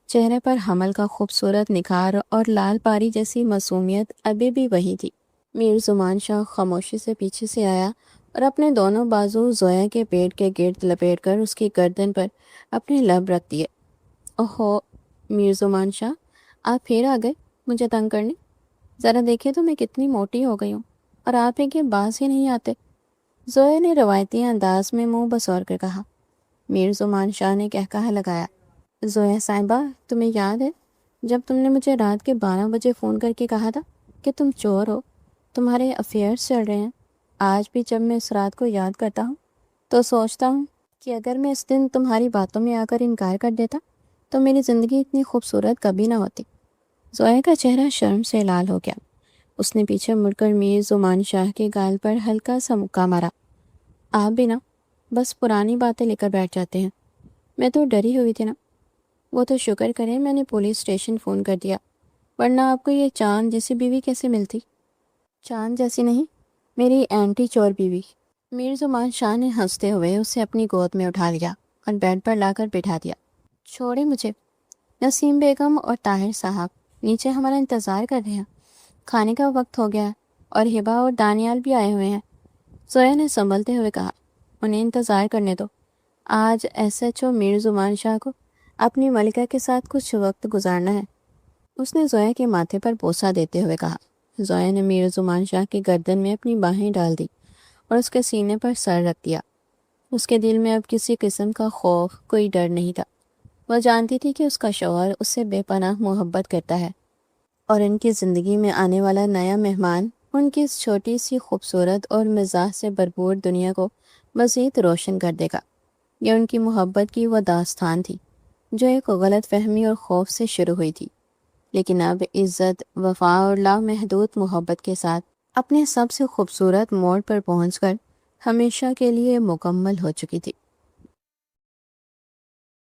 چہرے پر حمل کا خوبصورت نکھار اور لال پاری جیسی معصومیت ابھی بھی وہی تھی۔ میر زمان شاہ خاموشی سے پیچھے سے آیا اور اپنے دونوں بازو زویا کے پیٹ کے گرد لپیٹ کر اس کی گردن پر اپنے لب رکھ دیے۔ اوہو میر زمان شاہ، آپ پھر آ گئے مجھے تنگ کرنے؟ ذرا دیکھے تو میں کتنی موٹی ہو گئی ہوں، اور آپ ہیں کہ باز ہی نہیں آتے۔ زویا نے روایتی انداز میں منہ بسور کر کہا۔ میر زمان شاہ نے کہکہا لگایا۔ زویا صاحبہ، تمہیں یاد ہے جب تم نے مجھے رات کے 12 بجے فون کر کے کہا تھا کہ تم چور ہو، تمہارے افیئرز چل رہے ہیں؟ آج بھی جب میں اس رات کو یاد کرتا ہوں تو سوچتا ہوں کہ اگر میں اس دن تمہاری باتوں میں آ کر انکار کر دیتا تو میری زندگی اتنی خوبصورت کبھی نہ ہوتی۔ زویا کا چہرہ شرم سے لال ہو گیا۔ اس نے پیچھے مڑ کر میر زمان شاہ کے گال پر ہلکا سا مکہ مارا۔ آپ بھی نا بس پرانی باتیں لے کر بیٹھ جاتے ہیں۔ میں تو ڈری ہوئی تھی نا۔ وہ تو شکر کریں میں نے پولیس اسٹیشن فون کر دیا، ورنہ آپ کو یہ چاند جیسی بیوی کیسے ملتی؟ چاند جیسی نہیں، میری اینٹی چور بیوی۔ میر زمان شاہ نے ہنستے ہوئے اسے اپنی گود میں اٹھا لیا اور بیڈ پر لا کر بٹھا دیا۔ چھوڑے مجھے، نسیم بیگم اور طاہر صاحب نیچے ہمارا انتظار کر رہے ہیں، کھانے کا وقت ہو گیا ہے، اور ہبا اور دانیال بھی آئے ہوئے ہیں۔ زویا نے سنبھلتے ہوئے کہا۔ انہیں انتظار کرنے دو، آج ایس ایچ او میر زمان شاہ کو اپنی ملکہ کے ساتھ کچھ وقت گزارنا ہے۔ اس نے زویا کے ماتھے پر بوسہ دیتے ہوئے کہا۔ زویا نے میر زمان شاہ کی گردن میں اپنی باہیں ڈال دی اور اس کے سینے پر سر رکھ دیا۔ اس کے دل میں اب کسی قسم کا خوف، کوئی ڈر نہیں تھا۔ وہ جانتی تھی کہ اس کا شوہر اس سے بے پناہ محبت کرتا ہے، اور ان کی زندگی میں آنے والا نیا مہمان ان کی اس چھوٹی سی خوبصورت اور مزاح سے بھرپور دنیا کو مزید روشن کر دے گا۔ یہ ان کی محبت کی وہ داستان تھی جو ایک غلط فہمی اور خوف سے شروع ہوئی تھی، لیکن اب عزت، وفا اور لامحدود محبت کے ساتھ اپنے سب سے خوبصورت موڑ پر پہنچ کر ہمیشہ کے لیے مکمل ہو چکی تھی۔